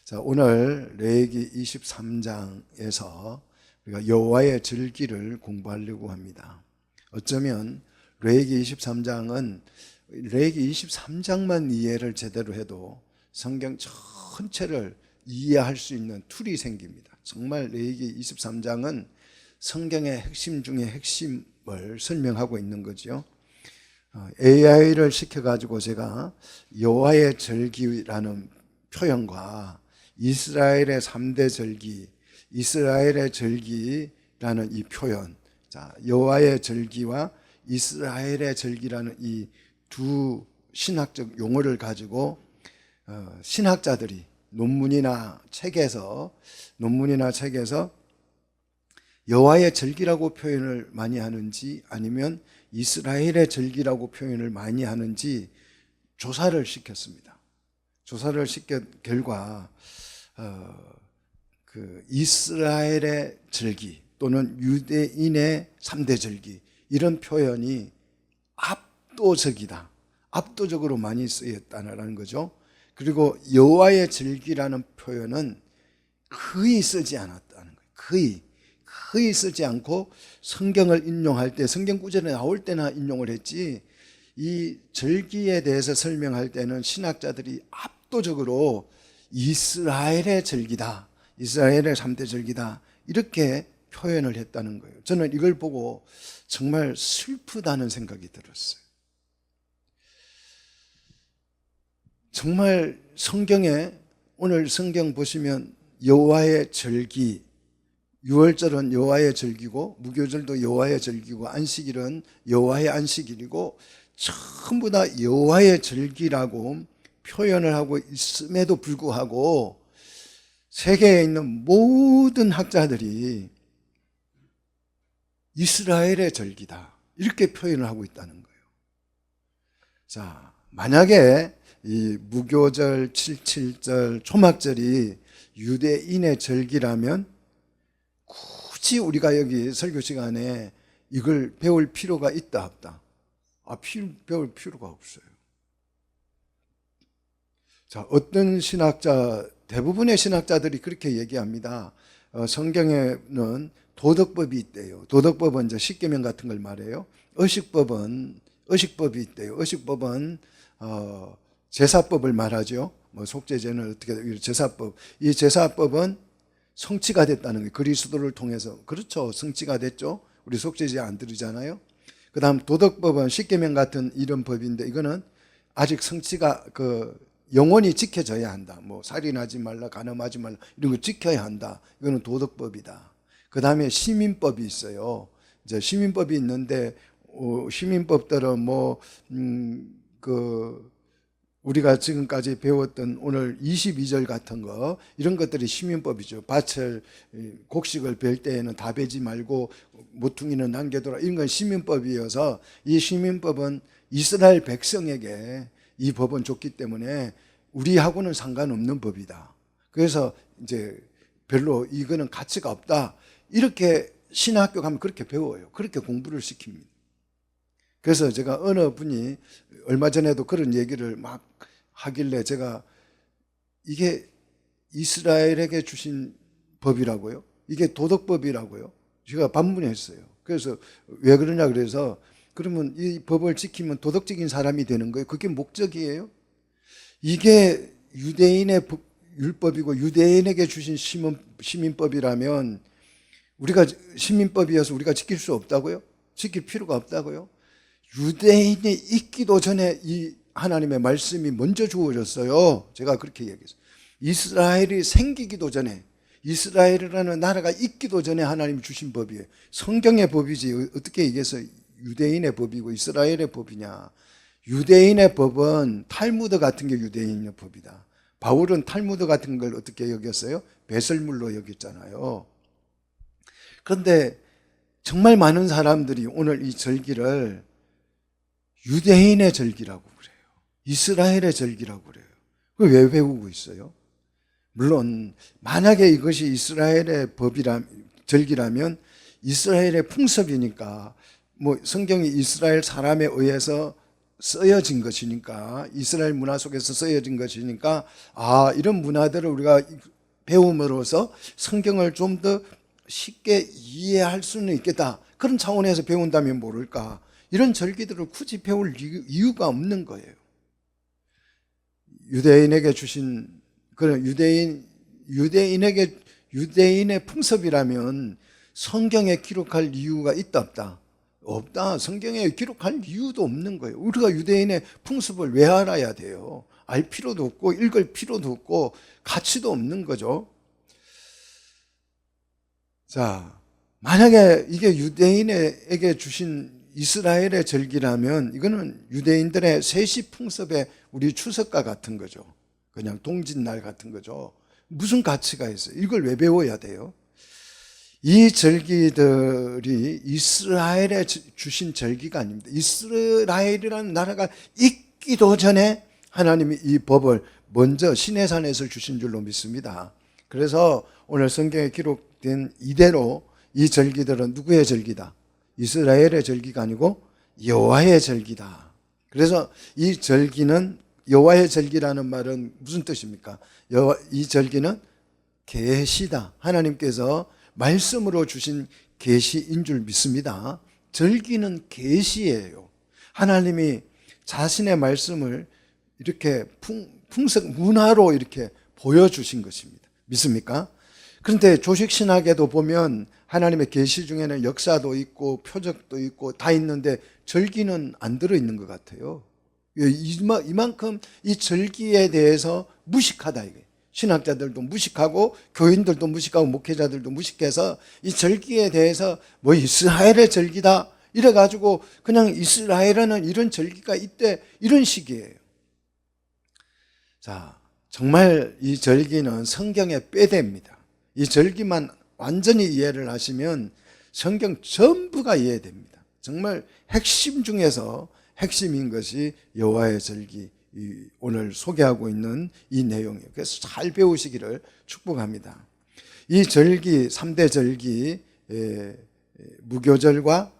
자, 오늘 레위기 23장에서 우리가 여호와의 절기를 공부하려고 합니다. 어쩌면 레위기 23장은 레위기 23장만 이해를 제대로 해도 성경 전체를 이해할 수 있는 툴이 생깁니다. 정말 레위기 23장은 성경의 핵심 중에 핵심을 설명하고 있는 거죠. AI를 시켜가지고 제가 여호와의 절기라는 표현과 이스라엘의 3대 절기, 이스라엘의 절기라는 이 표현, 자, 여호와의 절기와 이스라엘의 절기라는 이 두 신학적 용어를 가지고 신학자들이 논문이나 책에서 여호와의 절기라고 표현을 많이 하는지 아니면 이스라엘의 절기라고 표현을 많이 하는지 조사를 시켰습니다. 조사를 시킨 결과 이스라엘의 절기 또는 유대인의 3대 절기 이런 표현이 압도적으로 많이 쓰였다는 거죠. 그리고 여호와의 절기라는 표현은 거의 쓰지 않았다는 거예요. 거의 쓰지 않고 성경을 인용할 때 성경 구절에 나올 때나 인용을 했지, 이 절기에 대해서 설명할 때는 신학자들이 압도적으로 이스라엘의 절기다, 이스라엘의 3대 절기다 이렇게 표현을 했다는 거예요. 저는 이걸 보고 정말 슬프다는 생각이 들었어요. 정말 성경에 오늘 성경 보시면 여호와의 절기, 유월절은 여호와의 절기고 무교절도 여호와의 절기고 안식일은 여호와의 안식일이고 전부 다 여호와의 절기라고 표현을 하고 있음에도 불구하고 세계에 있는 모든 학자들이 이스라엘의 절기다 이렇게 표현을 하고 있다는 거예요. 자, 만약에 이 무교절, 77절, 초막절이 유대인의 절기라면 굳이 우리가 여기 설교 시간에 이걸 배울 필요가 있다 없다? 배울 필요가 없어요. 자, 어떤 대부분의 신학자들이 그렇게 얘기합니다. 성경에는 도덕법이 있대요. 도덕법은 이제 십계명 같은 걸 말해요. 의식법이 있대요. 의식법은 제사법을 말하죠. 뭐 속죄제는 어떻게 제사법. 이 제사법은 성취가 됐다는 거예요. 그리스도를 통해서. 그렇죠. 성취가 됐죠. 우리 속죄제 안 드리잖아요. 그 다음 도덕법은 십계명 같은 이런 법인데 이거는 아직 성취가 영원히 지켜져야 한다. 뭐 살인하지 말라, 간음하지 말라 이런 거 지켜야 한다. 이거는 도덕법이다. 그 다음에 시민법이 있어요. 이제 시민법이 있는데 시민법들은 우리가 지금까지 배웠던 오늘 22절 같은 거 이런 것들이 시민법이죠. 밭을 곡식을 벨 때에는 다 베지 말고 모퉁이는 남겨둬라 이런 건 시민법이어서 이 시민법은 이스라엘 백성에게 이 법은 줬기 때문에 우리하고는 상관없는 법이다. 그래서 이제 별로 이거는 가치가 없다. 이렇게 신학교 가면 그렇게 배워요. 그렇게 공부를 시킵니다. 그래서 제가 어느 분이 얼마 전에도 그런 얘기를 막 하길래 제가 이게 이스라엘에게 주신 법이라고요? 이게 도덕법이라고요? 제가 반문했어요. 그래서 왜 그러냐 그래서 그러면 이 법을 지키면 도덕적인 사람이 되는 거예요? 그게 목적이에요? 이게 유대인의 율법이고 유대인에게 주신 시민법이라면 우리가 시민법이어서 우리가 지킬 수 없다고요? 지킬 필요가 없다고요? 유대인이 있기도 전에 이 하나님의 말씀이 먼저 주어졌어요. 제가 그렇게 얘기했어요. 이스라엘이 생기기도 전에, 이스라엘이라는 나라가 있기도 전에 하나님이 주신 법이에요. 성경의 법이지 어떻게 얘기해서 유대인의 법이고 이스라엘의 법이냐. 유대인의 법은 탈무드 같은 게 유대인의 법이다. 바울은 탈무드 같은 걸 어떻게 여겼어요? 배설물로 여겼잖아요. 그런데 정말 많은 사람들이 오늘 이 절기를 유대인의 절기라고 그래요. 이스라엘의 절기라고 그래요. 그걸 왜 배우고 있어요? 물론 만약에 이것이 이스라엘의 절기라면 이스라엘의 풍습이니까 뭐 성경이 이스라엘 사람에 의해서 쓰여진 것이니까, 이스라엘 문화 속에서 쓰여진 것이니까, 이런 문화들을 우리가 배움으로써 성경을 좀 더 쉽게 이해할 수는 있겠다, 그런 차원에서 배운다면 모를까. 이런 절기들을 굳이 배울 이유가 없는 거예요. 유대인에게 주신 그런 유대인의 풍습이라면 성경에 기록할 이유가 있다 없다? 없다. 성경에 기록할 이유도 없는 거예요. 우리가 유대인의 풍습을 왜 알아야 돼요? 알 필요도 없고 읽을 필요도 없고 가치도 없는 거죠. 자, 만약에 이게 유대인에게 주신 이스라엘의 절기라면 이거는 유대인들의 세시 풍습의 우리 추석과 같은 거죠. 그냥 동짓날 같은 거죠. 무슨 가치가 있어요? 이걸 왜 배워야 돼요? 이 절기들이 이스라엘에 주신 절기가 아닙니다. 이스라엘이라는 나라가 있기도 전에 하나님이 이 법을 먼저 시내산에서 주신 줄로 믿습니다. 그래서 오늘 성경에 기록된 이대로 이 절기들은 누구의 절기다? 이스라엘의 절기가 아니고 여호와의 절기다. 그래서 이 절기는, 여호와의 절기라는 말은 무슨 뜻입니까? 이 절기는 계시다. 하나님께서 말씀으로 주신 계시인 줄 믿습니다. 절기는 계시예요. 하나님이 자신의 말씀을 이렇게 풍습 문화로 이렇게 보여주신 것입니다. 믿습니까? 그런데 조직신학에도 보면 하나님의 계시 중에는 역사도 있고 표적도 있고 다 있는데 절기는 안 들어있는 것 같아요. 이만큼 이 절기에 대해서 무식하다 이게. 신학자들도 무식하고 교인들도 무식하고 목회자들도 무식해서 이 절기에 대해서 뭐 이스라엘의 절기다 이래가지고 그냥 이스라엘에는 이런 절기가 있대, 이런 식이에요. 자, 정말 이 절기는 성경에 빼댑니다. 이 절기만 완전히 이해를 하시면 성경 전부가 이해됩니다. 정말 핵심 중에서 핵심인 것이 여호와의 절기, 오늘 소개하고 있는 이 내용이에요. 그래서 잘 배우시기를 축복합니다. 이 절기, 3대 절기, 무교절과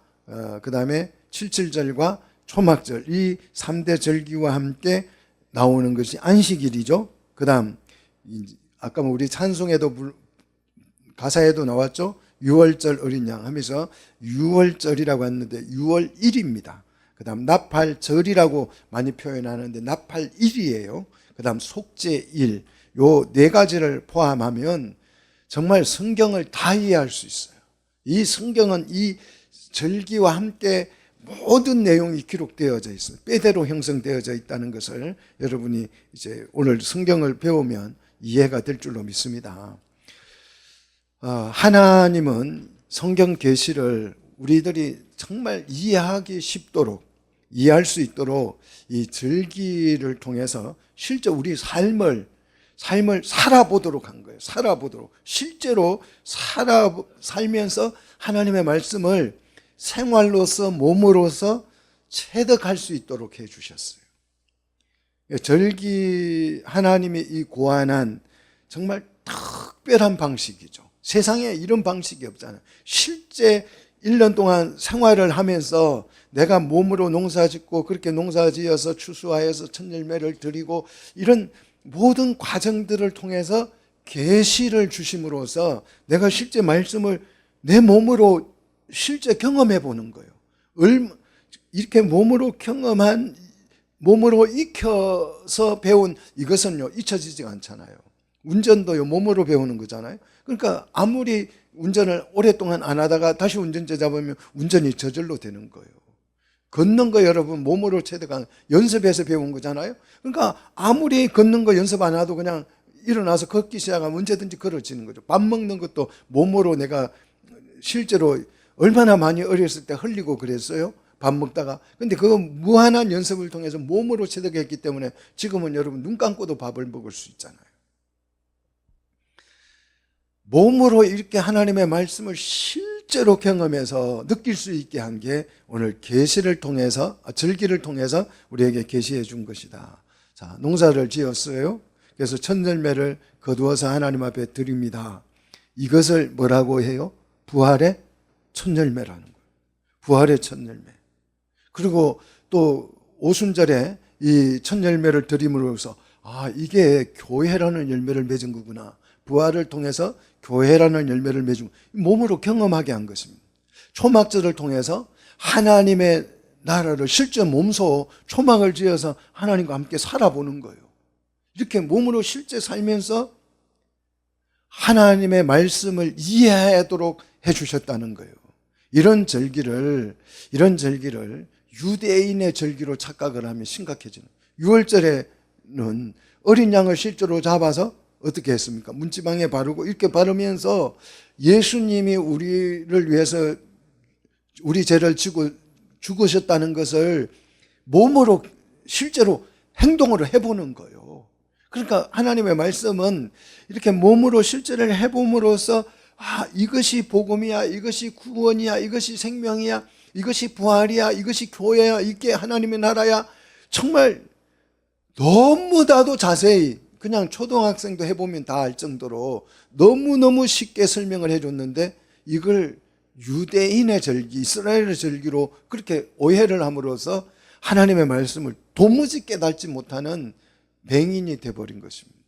그 다음에 칠칠절과 초막절, 이 3대 절기와 함께 나오는 것이 안식일이죠. 그 다음 아까 우리 찬송에도 가사에도 나왔죠. 6월절 어린 양 하면서 6월절이라고 했는데 6월 1입니다. 그 다음 나팔절이라고 많이 표현하는데 나팔일이에요. 그 다음 속죄일, 요 네 가지를 포함하면 정말 성경을 다 이해할 수 있어요. 이 성경은 이 절기와 함께 모든 내용이 기록되어져 있어요. 빼대로 형성되어져 있다는 것을 여러분이 이제 오늘 성경을 배우면 이해가 될 줄로 믿습니다. 하나님은 성경 계시를 우리들이 정말 이해하기 쉽도록, 이해할 수 있도록 이 절기를 통해서 실제 우리 삶을 살아보도록 한 거예요. 살아보도록. 실제로 살면서 하나님의 말씀을 생활로서, 몸으로서 체득할 수 있도록 해 주셨어요. 절기, 하나님이 이 고안한 정말 특별한 방식이죠. 세상에 이런 방식이 없잖아요. 실제 1년 동안 생활을 하면서 내가 몸으로 농사짓고 그렇게 농사지어서 추수하여서 첫 열매를 드리고 이런 모든 과정들을 통해서 계시를 주심으로써 내가 실제 말씀을 내 몸으로 실제 경험해 보는 거예요. 이렇게 몸으로 경험한, 몸으로 익혀서 배운 이것은요, 잊혀지지가 않잖아요. 운전도요, 몸으로 배우는 거잖아요. 그러니까 아무리 운전을 오랫동안 안 하다가 다시 운전대 잡으면 운전이 저절로 되는 거예요. 걷는 거 여러분 몸으로 체득한, 연습해서 배운 거잖아요. 그러니까 아무리 걷는 거 연습 안 하도 그냥 일어나서 걷기 시작하면 언제든지 걸어지는 거죠. 밥 먹는 것도 몸으로 내가 실제로 얼마나 많이 어렸을 때 흘리고 그랬어요. 밥 먹다가. 근데 그거 무한한 연습을 통해서 몸으로 체득했기 때문에 지금은 여러분 눈 감고도 밥을 먹을 수 있잖아요. 몸으로 이렇게 하나님의 말씀을 실제로 경험해서 느낄 수 있게 한 게 오늘 계시를 통해서, 절기를 통해서 우리에게 계시해 준 것이다. 자, 농사를 지었어요. 그래서 첫 열매를 거두어서 하나님 앞에 드립니다. 이것을 뭐라고 해요? 부활의 첫 열매라는 거예요. 부활의 첫 열매. 그리고 또 오순절에 이 첫 열매를 드림으로써 이게 교회라는 열매를 맺은 거구나. 부활을 통해서 교회라는 열매를 맺은 몸으로 경험하게 한 것입니다. 초막절을 통해서 하나님의 나라를 실제 몸소 초막을 지어서 하나님과 함께 살아보는 거예요. 이렇게 몸으로 실제 살면서 하나님의 말씀을 이해하도록 해주셨다는 거예요. 이런 절기를 유대인의 절기로 착각을 하면 심각해지는. 6월절에는 어린 양을 실제로 잡아서 어떻게 했습니까? 문지방에 바르고 이렇게 바르면서 예수님이 우리를 위해서 우리 죄를 지고 죽으셨다는 것을 몸으로 실제로 행동으로 해보는 거예요. 그러니까 하나님의 말씀은 이렇게 몸으로 실제를 해봄으로써 이것이 복음이야, 이것이 구원이야, 이것이 생명이야, 이것이 부활이야, 이것이 교회야, 이게 하나님의 나라야. 정말 너무나도 자세히 그냥 초등학생도 해보면 다 알 정도로 너무너무 쉽게 설명을 해줬는데 이걸 유대인의 절기, 이스라엘의 절기로 그렇게 오해를 함으로써 하나님의 말씀을 도무지 깨닫지 못하는 맹인이 되어버린 것입니다.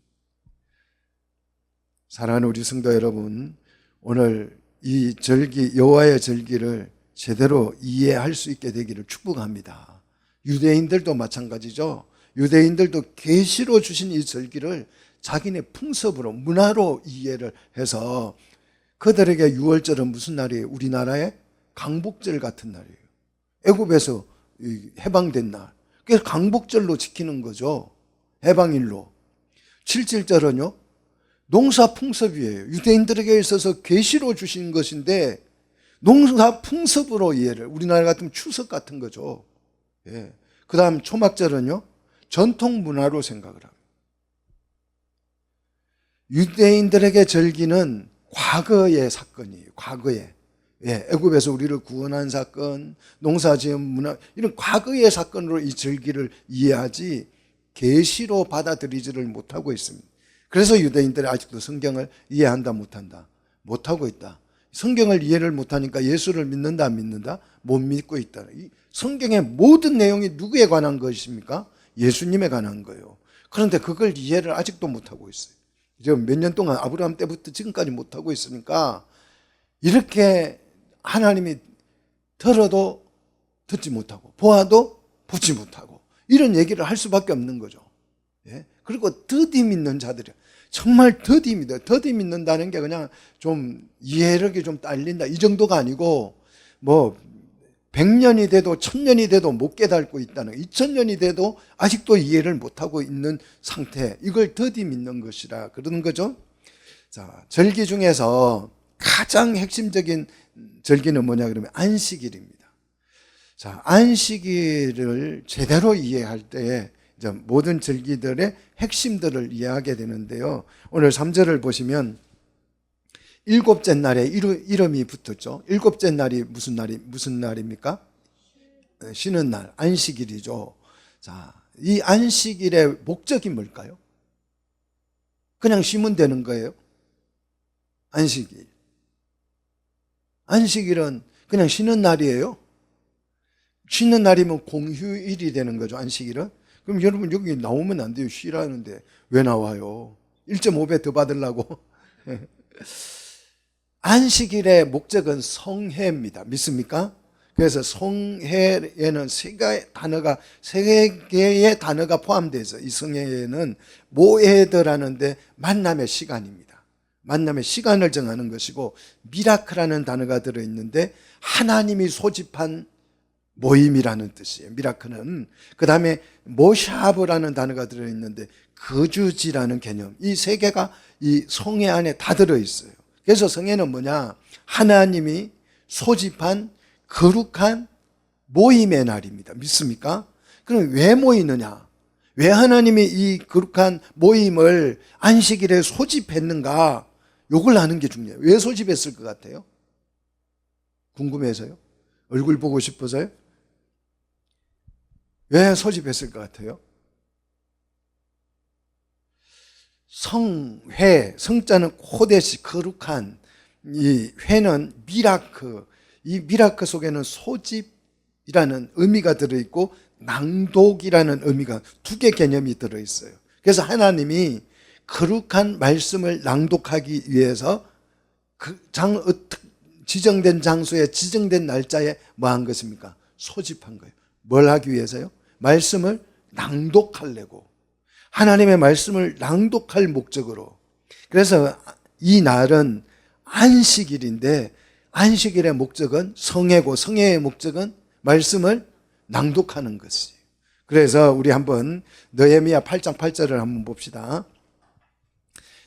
사랑하는 우리 성도 여러분, 오늘 이 절기, 여호와의 절기를 제대로 이해할 수 있게 되기를 축복합니다. 유대인들도 마찬가지죠. 유대인들도 계시로 주신 이 절기를 자기네 풍습으로, 문화로 이해를 해서 그들에게 6월절은 무슨 날이에요? 우리나라의 강복절 같은 날이에요. 애굽에서 해방된 날. 그래서 강복절로 지키는 거죠. 해방일로. 7.7절은요 농사 풍습이에요. 유대인들에게 있어서 계시로 주신 것인데 농사 풍습으로 이해를, 우리나라 같으면 추석 같은 거죠. 예. 그 다음 초막절은요 전통 문화로 생각을 합니다. 유대인들에게 절기는 과거의 사건이에요. 과거에. 예, 애굽에서 우리를 구원한 사건, 농사지은 문화, 이런 과거의 사건으로 이 절기를 이해하지 계시로 받아들이지를 못하고 있습니다. 그래서 유대인들이 아직도 성경을 이해한다 못한다? 못하고 있다. 성경을 이해를 못하니까 예수를 믿는다 안 믿는다? 못 믿고 있다. 이 성경의 모든 내용이 누구에 관한 것입니까? 예수님에 관한 거예요. 그런데 그걸 이해를 아직도 못하고 있어요. 지금 몇 년 동안 아브라함 때부터 지금까지 못하고 있으니까 이렇게 하나님이 들어도 듣지 못하고 보아도 보지 못하고 이런 얘기를 할 수밖에 없는 거죠. 예? 그리고 더디 믿는 자들이 정말 더디 믿어요. 더디 믿는다는 게 그냥 좀 이해력이 좀 딸린다 이 정도가 아니고 뭐 100년이 돼도 1000년이 돼도 못 깨닫고 있다는, 2000년이 돼도 아직도 이해를 못하고 있는 상태, 이걸 더디 믿는 것이라 그러는 거죠. 자, 절기 중에서 가장 핵심적인 절기는 뭐냐 그러면 안식일입니다. 자, 안식일을 제대로 이해할 때에 이제 모든 절기들의 핵심들을 이해하게 되는데요. 오늘 3절을 보시면 일곱째 날에 이름이 붙었죠. 일곱째 날이 무슨 날입니까? 쉬는 날, 안식일이죠. 자, 이 안식일의 목적이 뭘까요? 그냥 쉬면 되는 거예요. 안식일. 안식일은 그냥 쉬는 날이에요. 쉬는 날이면 공휴일이 되는 거죠, 안식일은. 그럼 여러분 여기 나오면 안 돼요. 쉬라는데 왜 나와요? 1.5배 더 받으려고. 안식일의 목적은 성회입니다. 믿습니까? 그래서 성회에는 세 개의 단어가 포함되어 있어요. 이 성회에는 모에드라는데 만남의 시간입니다. 만남의 시간을 정하는 것이고 미라크라는 단어가 들어있는데 하나님이 소집한 모임이라는 뜻이에요. 미라크는. 그 다음에 모샤브라는 단어가 들어있는데 거주지라는 개념. 이 세 개가 이 성회 안에 다 들어있어요. 그래서 성회는 뭐냐? 하나님이 소집한 거룩한 모임의 날입니다. 믿습니까? 그럼 왜 모이느냐? 왜 하나님이 이 거룩한 모임을 안식일에 소집했는가? 요걸 아는 게 중요해요. 왜 소집했을 것 같아요? 궁금해서요? 얼굴 보고 싶어서요? 왜 소집했을 것 같아요? 성회, 성자는 코데시, 거룩한, 이 회는 미라크, 이 미라크 속에는 소집이라는 의미가 들어있고 낭독이라는 의미가 두 개 개념이 들어있어요. 그래서 하나님이 거룩한 말씀을 낭독하기 위해서 지정된 장소에 지정된 날짜에 뭐 한 것입니까? 소집한 거예요. 뭘 하기 위해서요? 말씀을 낭독하려고. 하나님의 말씀을 낭독할 목적으로. 그래서 이 날은 안식일인데 안식일의 목적은 성회고 성회의 목적은 말씀을 낭독하는 것이에요. 그래서 우리 한번 느헤미야 8장 8절을 한번 봅시다.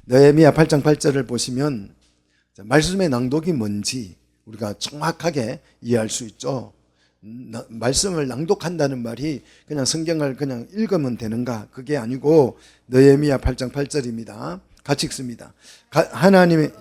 느헤미야 8장 8절을 보시면 말씀의 낭독이 뭔지 우리가 정확하게 이해할 수 있죠. 말씀을 낭독한다는 말이 그냥 성경을 그냥 읽으면 되는가? 그게 아니고 느헤미야 8장 8절입니다. 같이 읽습니다. 하나님의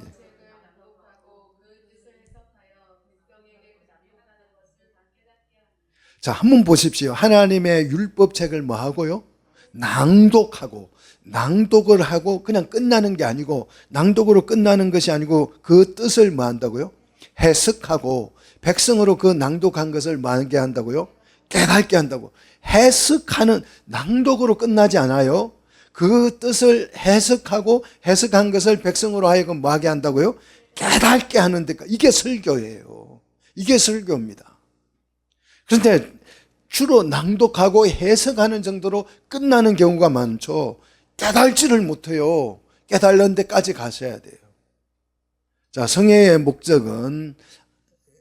자, 한번 보십시오. 하나님의 율법책을 뭐 하고요? 낭독하고, 낭독을 하고 그냥 끝나는 게 아니고, 낭독으로 끝나는 것이 아니고 그 뜻을 뭐 한다고요? 해석하고, 백성으로 그 낭독한 것을 뭐 하게 한다고요? 깨닫게 한다고. 해석하는, 낭독으로 끝나지 않아요. 그 뜻을 해석하고 해석한 것을 백성으로 하여금 뭐 하게 한다고요? 깨닫게 하는 데까. 이게 설교예요. 이게 설교입니다. 그런데 주로 낭독하고 해석하는 정도로 끝나는 경우가 많죠. 깨달지를 못해요. 깨달는 데까지 가셔야 돼요. 자, 성회의 목적은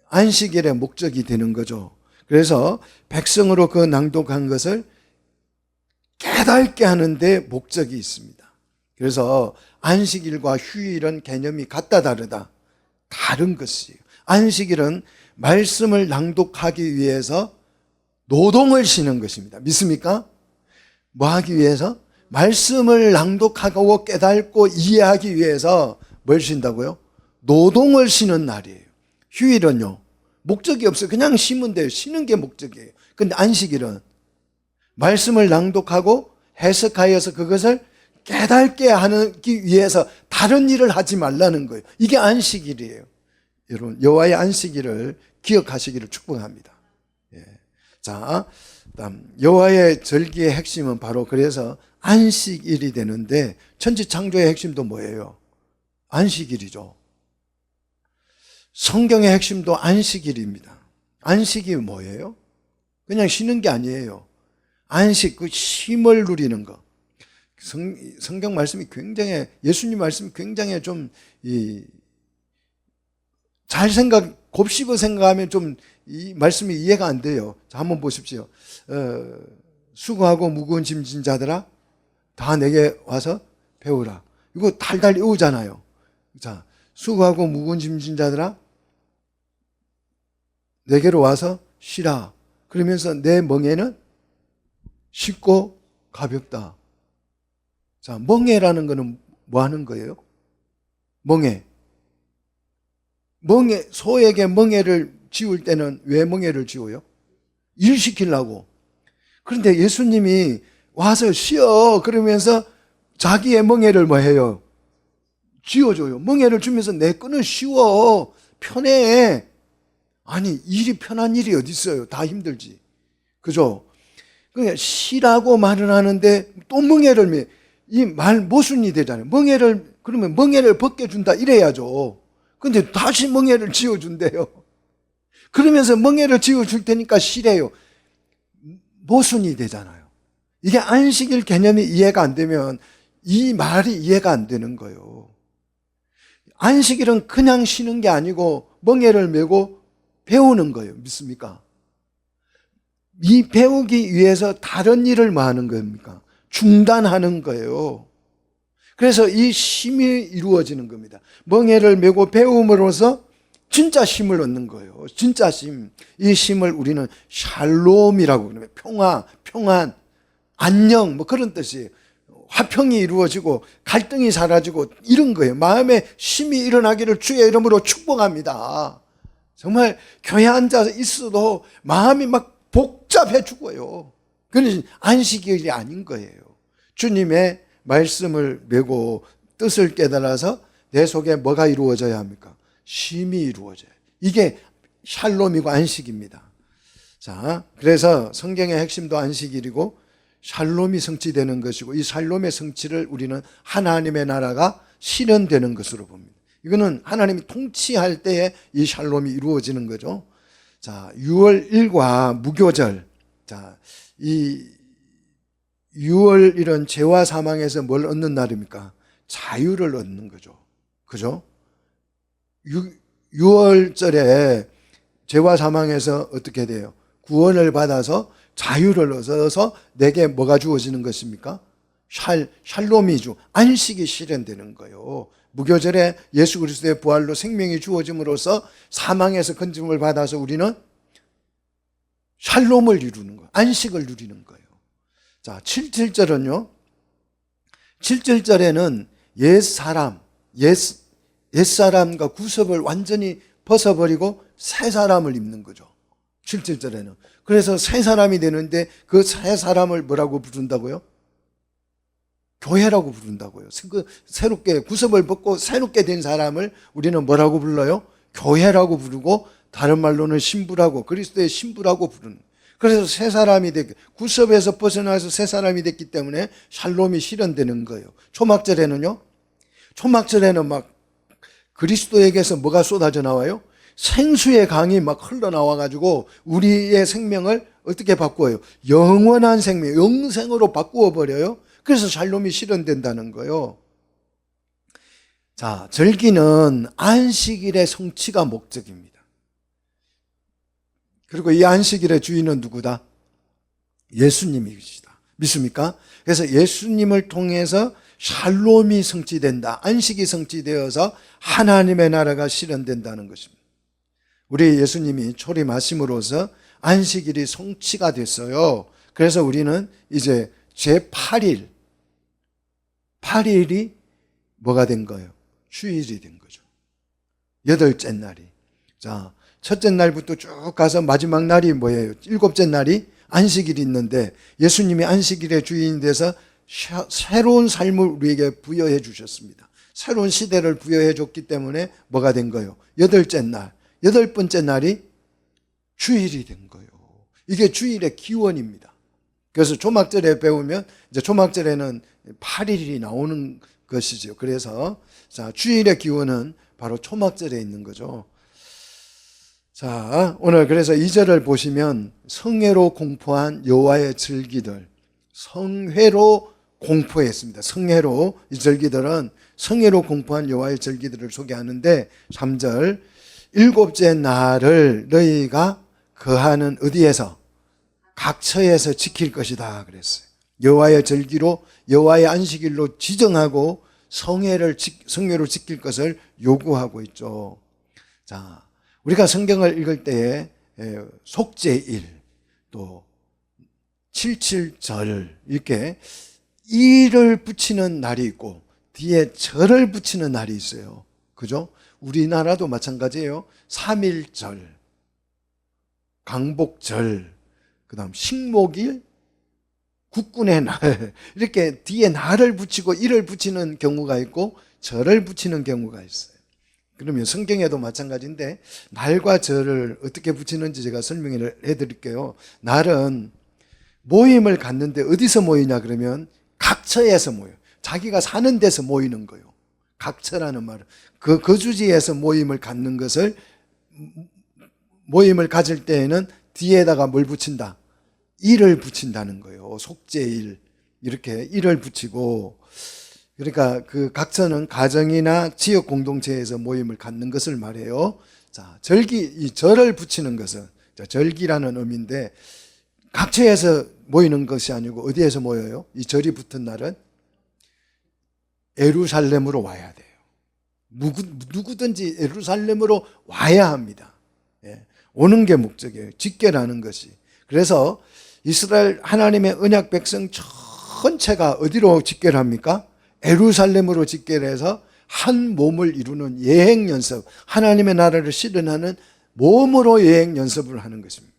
안식일의 목적이 되는 거죠. 그래서 백성으로 그 낭독한 것을 깨닫게 하는데 목적이 있습니다. 그래서 안식일과 휴일은 개념이 같다 다르다. 다른 것이에요. 안식일은 말씀을 낭독하기 위해서 노동을 쉬는 것입니다. 믿습니까? 뭐 하기 위해서? 말씀을 낭독하고 깨닫고 이해하기 위해서 뭘 쉰다고요? 노동을 쉬는 날이에요. 휴일은요, 목적이 없어요. 그냥 쉬면 돼요. 쉬는 게 목적이에요. 근데 안식일은 말씀을 낭독하고 해석하여서 그것을 깨닫게 하기 위해서 다른 일을 하지 말라는 거예요. 이게 안식일이에요. 여러분, 여호와의 안식일을 기억하시기를 축복합니다. 예. 자, 다음 여호와의 절기의 핵심은 바로 그래서 안식일이 되는데 천지창조의 핵심도 뭐예요? 안식일이죠. 성경의 핵심도 안식일입니다. 안식이 뭐예요? 그냥 쉬는 게 아니에요. 안식, 그 쉼을 누리는 거. 성경 말씀이 굉장히, 예수님 말씀이 굉장히 좀 잘 곱씹어 생각하면 좀 이 말씀이 이해가 안 돼요. 자, 한번 보십시오. 수고하고 무거운 짐진 자들아, 다 내게 와서 배우라. 이거 달달 외우잖아요. 자, 수고하고 무거운 짐진 자들아, 내게로 와서 쉬라. 그러면서 내 멍에는 쉽고 가볍다. 자, 멍에라는 거는 뭐 하는 거예요? 멍에. 소에게 멍에를 지울 때는 왜 멍에를 지워요? 일 시키려고. 그런데 예수님이 와서 쉬어. 그러면서 자기의 멍에를 뭐 해요? 지워줘요. 멍에를 주면서 내 끈은 쉬워. 편해. 아니, 일이 편한 일이 어디 있어요? 다 힘들지. 그죠? 그러니까 쉬라고 말을 하는데 또 멍에를, 이 말 모순이 되잖아요. 그러면 멍에를 벗겨준다 이래야죠. 근데 다시 멍에를 지워준대요. 그러면서 멍에를 지워줄 테니까 쉬래요. 모순이 되잖아요. 이게 안식일 개념이 이해가 안 되면 이 말이 이해가 안 되는 거예요. 안식일은 그냥 쉬는 게 아니고 멍에를 메고 배우는 거예요. 믿습니까? 이 배우기 위해서 다른 일을 뭐 하는 겁니까? 중단하는 거예요. 그래서 이 쉼이 이루어지는 겁니다. 멍에를 메고 배움으로써 진짜 쉼을 얻는 거예요. 진짜 쉼. 이 쉼을 우리는 샬롬이라고 그러면 평안, 안녕 뭐 그런 뜻이에요. 화평이 이루어지고 갈등이 사라지고 이런 거예요. 마음에 쉼이 일어나기를 주의 이름으로 축복합니다. 정말 교회 앉아 있어도 마음이 막 복잡해 죽어요. 그건 안식일이 아닌 거예요. 주님의 말씀을 메고 뜻을 깨달아서 내 속에 뭐가 이루어져야 합니까? 쉼이 이루어져요. 이게 샬롬이고 안식입니다. 자, 그래서 성경의 핵심도 안식일이고 샬롬이 성취되는 것이고, 이 샬롬의 성취를 우리는 하나님의 나라가 실현되는 것으로 봅니다. 이거는 하나님이 통치할 때에 이 샬롬이 이루어지는 거죠. 자, 6월 1과 무교절. 자, 이 6월 1은 죄와 사망에서 뭘 얻는 날입니까? 자유를 얻는 거죠. 그죠? 6월절에 죄와 사망에서 어떻게 돼요? 구원을 받아서 자유를 얻어서 내게 뭐가 주어지는 것입니까? 샬롬이 안식이 실현되는 거예요. 무교절에 예수 그리스도의 부활로 생명이 주어짐으로써 사망에서 건짐을 받아서 우리는 샬롬을 이루는 거예요. 안식을 누리는 거예요. 자, 7절은요. 7절에는 옛사람과 구습을 완전히 벗어버리고 새 사람을 입는 거죠. 7절에는. 그래서 새 사람이 되는데 그 새 사람을 뭐라고 부른다고요? 교회라고 부른다고요. 새롭게 구습을 벗고 새롭게 된 사람을 우리는 뭐라고 불러요? 교회라고 부르고, 다른 말로는 신부라고, 그리스도의 신부라고 부르는. 그래서 새 사람이 됐기, 구습에서 벗어나서 새 사람이 됐기 때문에 샬롬이 실현되는 거예요. 초막절에는요. 초막절에는 막 그리스도에게서 뭐가 쏟아져 나와요? 생수의 강이 막 흘러나와가지고 우리의 생명을 어떻게 바꾸어요? 영원한 생명, 영생으로 바꾸어 버려요. 그래서 샬롬이 실현된다는 거예요. 자, 절기는 안식일의 성취가 목적입니다. 그리고 이 안식일의 주인은 누구다? 예수님이시다. 믿습니까? 그래서 예수님을 통해서 샬롬이 성취된다. 안식이 성취되어서 하나님의 나라가 실현된다는 것입니다. 우리 예수님이 초림하심으로써 안식일이 성취가 됐어요. 그래서 우리는 이제 제8일, 8일이 뭐가 된 거예요? 휴일이 된 거죠. 8째 날이. 자, 첫째 날부터 쭉 가서 마지막 날이 뭐예요? 7째 날이 안식일이 있는데, 예수님이 안식일의 주인이 돼서 새로운 삶을 우리에게 부여해 주셨습니다. 새로운 시대를 부여해 줬기 때문에 뭐가 된 거예요? 8째 날, 8번째 날이 주일이 된 거예요. 이게 주일의 기원입니다. 그래서 초막절에 배우면, 이제 초막절에는 8일이 나오는 것이죠. 그래서 자, 주일의 기원은 바로 초막절에 있는 거죠. 자, 오늘 그래서 2절을 보시면 성회로 공포한 여호와의 절기들, 성회로 공포했습니다. 성회로, 이 절기들은 성회로 공포한 여호와의 절기들을 소개하는데, 3절, 7째 날을 너희가 거하는 어디에서? 각처에서 지킬 것이다 그랬어요. 여호와의 절기로, 여호와의 안식일로 지정하고 성회로 지킬 것을 요구하고 있죠. 자, 우리가 성경을 읽을 때에 속죄일, 또 77절, 이렇게 일을 붙이는 날이 있고 뒤에 절을 붙이는 날이 있어요. 그죠? 우리나라도 마찬가지예요. 3.1절, 강복절, 그 다음 식목일, 국군의 날, 이렇게 뒤에 날을 붙이고 일을 붙이는 경우가 있고 절을 붙이는 경우가 있어요. 그러면 성경에도 마찬가지인데, 날과 절을 어떻게 붙이는지 제가 설명을 해드릴게요. 날은 모임을 갖는데 어디서 모이냐 그러면 각처에서 모여요. 자기가 사는 데서 모이는 거예요. 각처라는 말은 그 거주지에서 모임을 갖는 것을, 모임을 가질 때에는 뒤에다가 뭘 붙인다? 일을 붙인다는 거예요. 속죄일, 이렇게 일을 붙이고, 그러니까 그 각처는 가정이나 지역 공동체에서 모임을 갖는 것을 말해요. 자, 이 절을 붙이는 것은, 자, 절기라는 의미인데, 각처에서 모이는 것이 아니고 어디에서 모여요? 이 절이 붙은 날은 예루살렘으로 와야 돼요. 누구든지 예루살렘으로 와야 합니다. 예, 오는 게 목적이에요. 직계라는 것이. 그래서 이스라엘 하나님의 언약 백성 전체가 어디로 직계를 합니까? 예루살렘으로 직계를 해서 한 몸을 이루는 예행 연습, 하나님의 나라를 실현하는 몸으로 예행 연습을 하는 것입니다.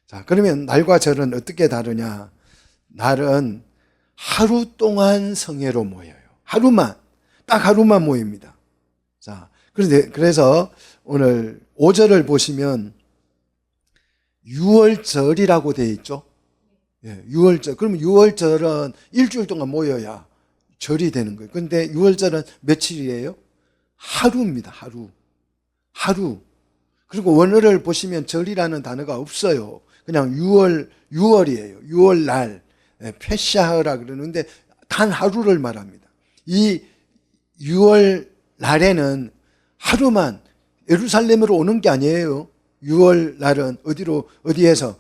자, 그러면 날과 절은 어떻게 다르냐? 날은 하루 동안 성회로 모여요. 하루만, 딱 하루만 모입니다. 자, 그래서 오늘 5절을 보시면 유월절이라고 되어 있죠. 예, 유월절. 그러면 유월절은 일주일 동안 모여야 절이 되는 거예요. 근데 유월절은 며칠이에요? 하루입니다. 하루. 그리고 원어를 보시면 절이라는 단어가 없어요. 그냥 유월이에요. 유월날. 페샤흐라 그러는데 단 하루를 말합니다. 이 유월날에는 하루만 예루살렘으로 오는 게 아니에요. 유월날은 어디에서?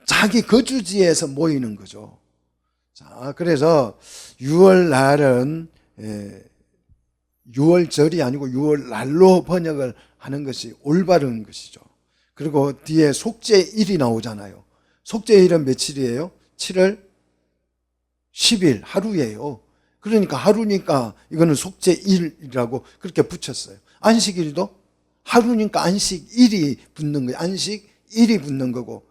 자기 거주지에서 모이는 거죠. 자, 그래서 유월날은 유월절이 아니고 유월날로 번역을 하는 것이 올바른 것이죠. 그리고 뒤에 속죄일이 나오잖아요. 속죄일은 며칠이에요? 7월 10일 하루예요. 그러니까 하루니까 이거는 속죄일이라고 그렇게 붙였어요. 안식일도 하루니까 안식일이 붙는 거예요. 안식일이 붙는 거고,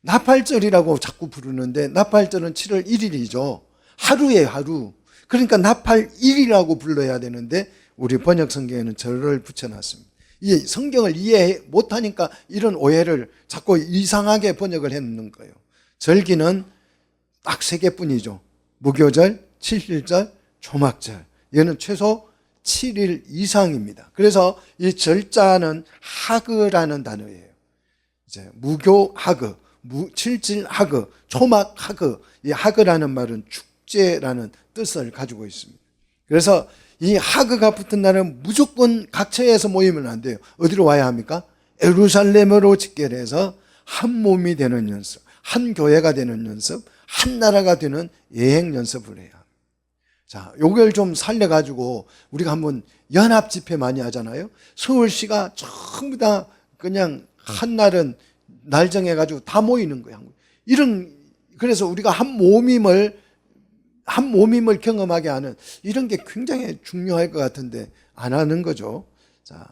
나팔절이라고 자꾸 부르는데 나팔절은 7월 1일이죠. 하루예요, 하루. 그러니까 나팔일이라고 불러야 되는데 우리 번역 성경에는 절을 붙여놨습니다. 이 성경을 이해 못하니까 이런 오해를 자꾸 이상하게 번역을 해놓는 거예요. 절기는 딱 3개뿐이죠. 무교절, 칠일절, 초막절. 이거는 최소 7일 이상입니다. 그래서 이 절자는 하그라는 단어예요. 이제 무교 하그, 칠질 하그, 초막 하그. 이 하그라는 말은 축제라는 뜻을 가지고 있습니다. 그래서 이 하그가 붙은 날은 무조건 각처에서 모이면 안 돼요. 어디로 와야 합니까? 예루살렘으로 직결해서 한 몸이 되는 연습, 한 교회가 되는 연습, 한 나라가 되는 예행 연습을 해야 합니다. 자, 요걸 좀 살려가지고 우리가 한번 연합 집회 많이 하잖아요. 서울시가 전부 다 그냥 한 날은 날 정해가지고 다 모이는 거예요. 그래서 우리가 한 몸임을 경험하게 하는 이런 게 굉장히 중요할 것 같은데 안 하는 거죠. 자,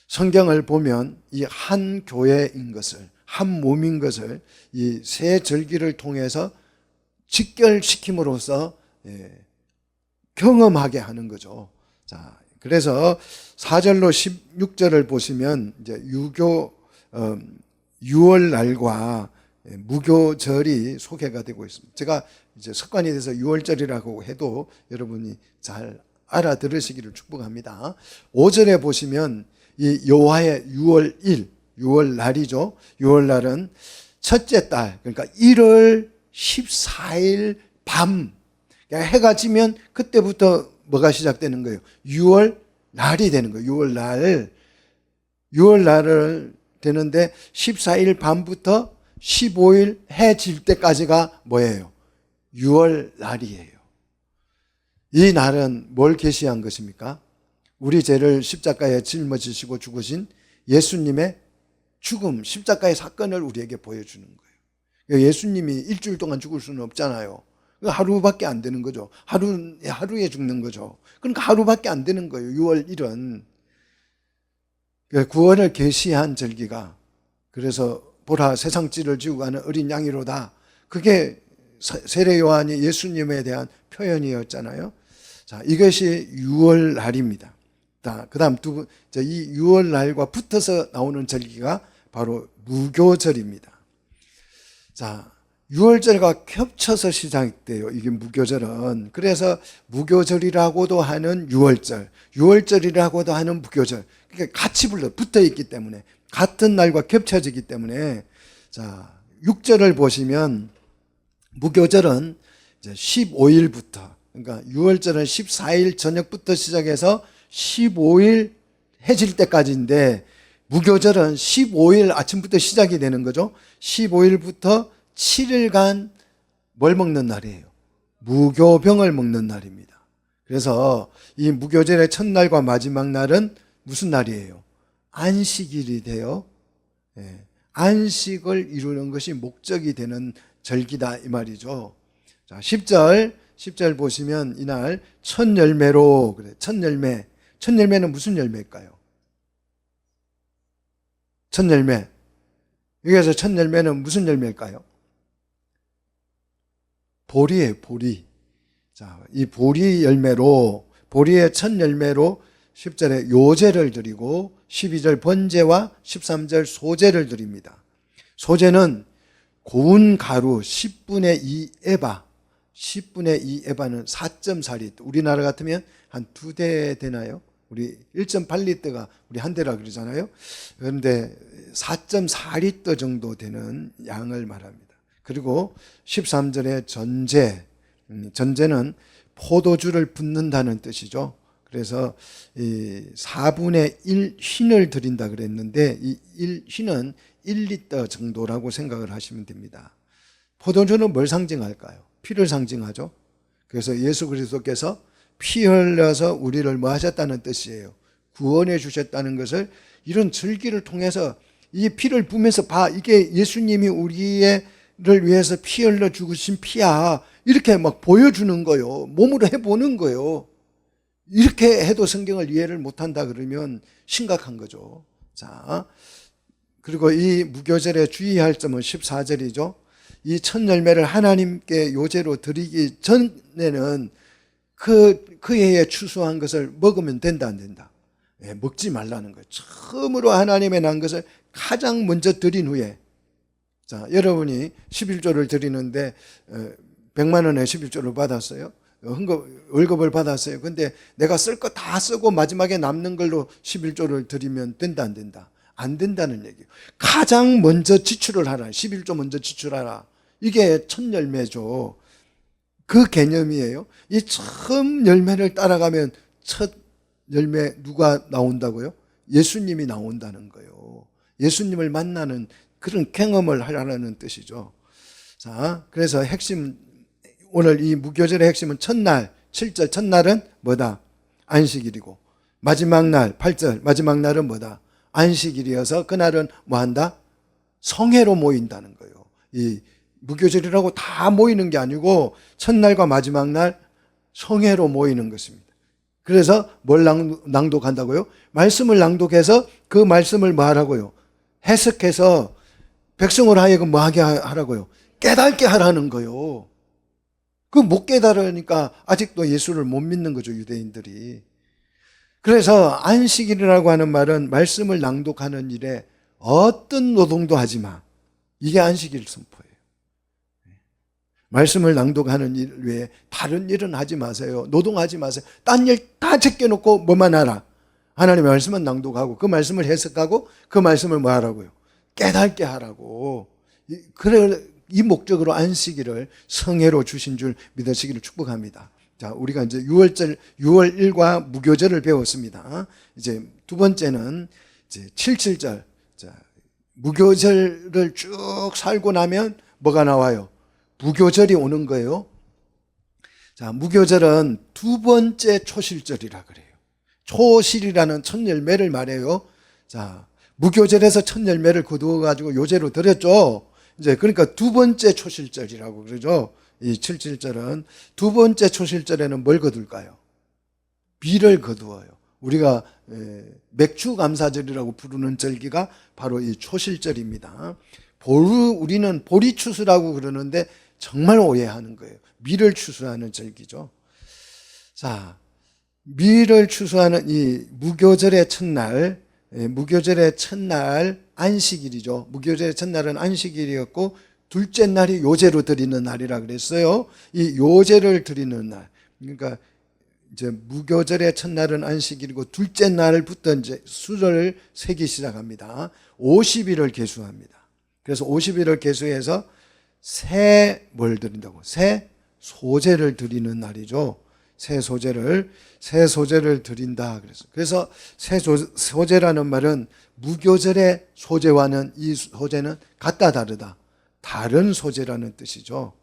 성경을 보면 이 한 교회인 것을, 한 몸인 것을 이 세 절기를 통해서 직결시킴으로써 경험하게 하는 거죠. 자, 그래서 4절로 16절을 보시면 이제 유월날과 무교절이 소개가 되고 있습니다. 제가 이제 습관이 돼서 유월절이라고 해도 여러분이 잘 알아들으시기를 축복합니다. 5절에 보시면 이 여호와의 유월일, 유월날이죠. 유월날은 첫째 달, 그러니까 1월 14일 밤, 그러니까 해가 지면 그때부터 뭐가 시작되는 거예요? 유월날이 되는 거예요. 유월날을 되는데 14일 밤부터 15일 해 질 때까지가 뭐예요? 유월날이에요. 이 날은 뭘 계시한 것입니까? 우리 죄를 십자가에 짊어지시고 죽으신 예수님의 죽음, 십자가의 사건을 우리에게 보여주는 거예요. 예수님이 일주일 동안 죽을 수는 없잖아요. 하루밖에 안 되는 거죠. 하루에 죽는 거죠. 그러니까 하루밖에 안 되는 거예요. 6월 1은. 구원을 계시한 절기가, 그래서 보라 세상 찌를 지고 가는 어린 양이로다. 그게 세례 요한이 예수님에 대한 표현이었잖아요. 자, 이것이 6월 날입니다. 그 다음 이 6월 날과 붙어서 나오는 절기가 바로 무교절입니다. 자, 6월절과 겹쳐서 시작돼요. 이게 무교절은. 그래서 무교절이라고도 하는 6월절, 6월절이라고도 하는 무교절. 그러니까 같이 붙어 있기 때문에, 같은 날과 겹쳐지기 때문에. 자, 6절을 보시면 무교절은 이제 15일부터, 그러니까 6월절은 14일 저녁부터 시작해서 15일 해질 때까지인데, 무교절은 15일 아침부터 시작이 되는 거죠. 15일부터 7일간 뭘 먹는 날이에요? 무교병을 먹는 날입니다. 그래서 이 무교절의 첫날과 마지막 날은 무슨 날이에요? 안식일이 돼요. 안식을 이루는 것이 목적이 되는 절기다 이 말이죠. 자, 10절 보시면 이날 첫 열매로, 그래, 첫 열매는 무슨 열매일까요? 첫 열매. 여기서 첫 열매는 무슨 열매일까요? 보리예요, 보리. 자, 이 보리의 첫 열매로 10절에 요제를 드리고 12절 번제와 13절 소제를 드립니다. 소재는 고운 가루 10분의 2 에바, 10분의 2 에바는 4.4리터. 우리나라 같으면 한 2대 되나요? 우리 1.8리터가 우리 한 대라 그러잖아요. 그런데 4.4리터 정도 되는 양을 말합니다. 그리고 13절에 전제, 전제는 포도주를 붓는다는 뜻이죠. 그래서 이 4분의 1 흰을 드린다 그랬는데 이 1흰은 1리터 정도라고 생각을 하시면 됩니다. 포도주는 뭘 상징할까요? 피를 상징하죠. 그래서 예수 그리스도께서 피 흘려서 우리를 뭐 하셨다는 뜻이에요. 구원해 주셨다는 것을 이런 절기를 통해서 이 피를 부으면서 봐, 이게 예수님이 우리를 위해서 피 흘려 죽으신 피야, 이렇게 막 보여주는 거요. 몸으로 해보는 거요. 이렇게 해도 성경을 이해를 못한다 그러면 심각한 거죠. 자, 그리고 이 무교절에 주의할 점은 14절이죠. 이 첫 열매를 하나님께 요제로 드리기 전에는 그 해에 추수한 것을 먹으면 된다 안 된다? 예, 먹지 말라는 거예요. 처음으로 하나님의 난 것을 가장 먼저 드린 후에, 자, 여러분이 11조를 드리는데 100만 원의 11조를 받았어요. 월급을 받았어요. 근데 내가 쓸 거 다 쓰고 마지막에 남는 걸로 11조를 드리면 된다 안 된다? 안 된다는 얘기예요. 가장 먼저 지출을 하라. 11조 먼저 지출하라. 이게 첫 열매죠. 그 개념이에요. 이 처음 열매를 따라가면 첫 열매 누가 나온다고요? 예수님이 나온다는 거예요. 예수님을 만나는 그런 경험을 하라는 뜻이죠. 자, 그래서 핵심, 오늘 이 무교절의 핵심은 첫날, 7절 첫날은 뭐다? 안식일이고, 마지막 날, 8절 마지막 날은 뭐다? 안식일이어서 그날은 뭐 한다? 성회로 모인다는 거예요. 이 무교절이라고 다 모이는 게 아니고 첫날과 마지막 날 성회로 모이는 것입니다. 그래서 뭘 낭독한다고요? 말씀을 낭독해서 그 말씀을 뭐 하라고요? 해석해서 백성으로 하여금 뭐 하게 하라고요? 깨닫게 하라는 거예요. 그 못 깨달으니까 아직도 예수를 못 믿는 거죠, 유대인들이. 그래서 안식일이라고 하는 말은 말씀을 낭독하는 일에 어떤 노동도 하지 마. 이게 안식일 선포예요. 말씀을 낭독하는 일 외에 다른 일은 하지 마세요. 노동하지 마세요. 딴 일 다 제껴놓고 뭐만 하라. 하나님의 말씀은 낭독하고 그 말씀을 해석하고 그 말씀을 뭐 하라고요? 깨닫게 하라고. 그래, 이 목적으로 안식일을 성회로 주신 줄 믿으시기를 축복합니다. 자, 우리가 이제 6월 1과 무교절을 배웠습니다. 이제 두 번째는 이제 77절. 자, 무교절을 쭉 살고 나면 뭐가 나와요? 무교절이 오는 거예요. 자, 무교절은 두 번째 초실절이라 그래요. 초실이라는 첫 열매를 말해요. 자, 무교절에서 첫 열매를 거두어 가지고 요제로 드렸죠. 이제 그러니까 두 번째 초실절이라고 그러죠. 이 77절은 두 번째 초실절에는 뭘 거둘까요? 비를 거두어요. 우리가 맥주 감사절이라고 부르는 절기가 바로 이 초실절입니다. 우리는 보리 추수라고 그러는데 정말 오해하는 거예요. 밀을 추수하는 절기죠. 자, 밀을 추수하는 이 무교절의 첫날, 무교절의 첫날 안식일이죠. 무교절의 첫날은 안식일이었고 둘째 날이 요제로 드리는 날이라 그랬어요. 이 요제를 드리는 날. 그러니까 이제 무교절의 첫날은 안식일이고 둘째 날부터 이제 수를 세기 시작합니다. 50일을 계수합니다. 그래서 50일을 계수해서 새 뭘 드린다고? 새 소제를 드리는 날이죠. 새 소제를 드린다. 그래서 새 소제라는 말은 무교절의 소제와는 이 소제는 같다 다르다. 다른 소제라는 뜻이죠.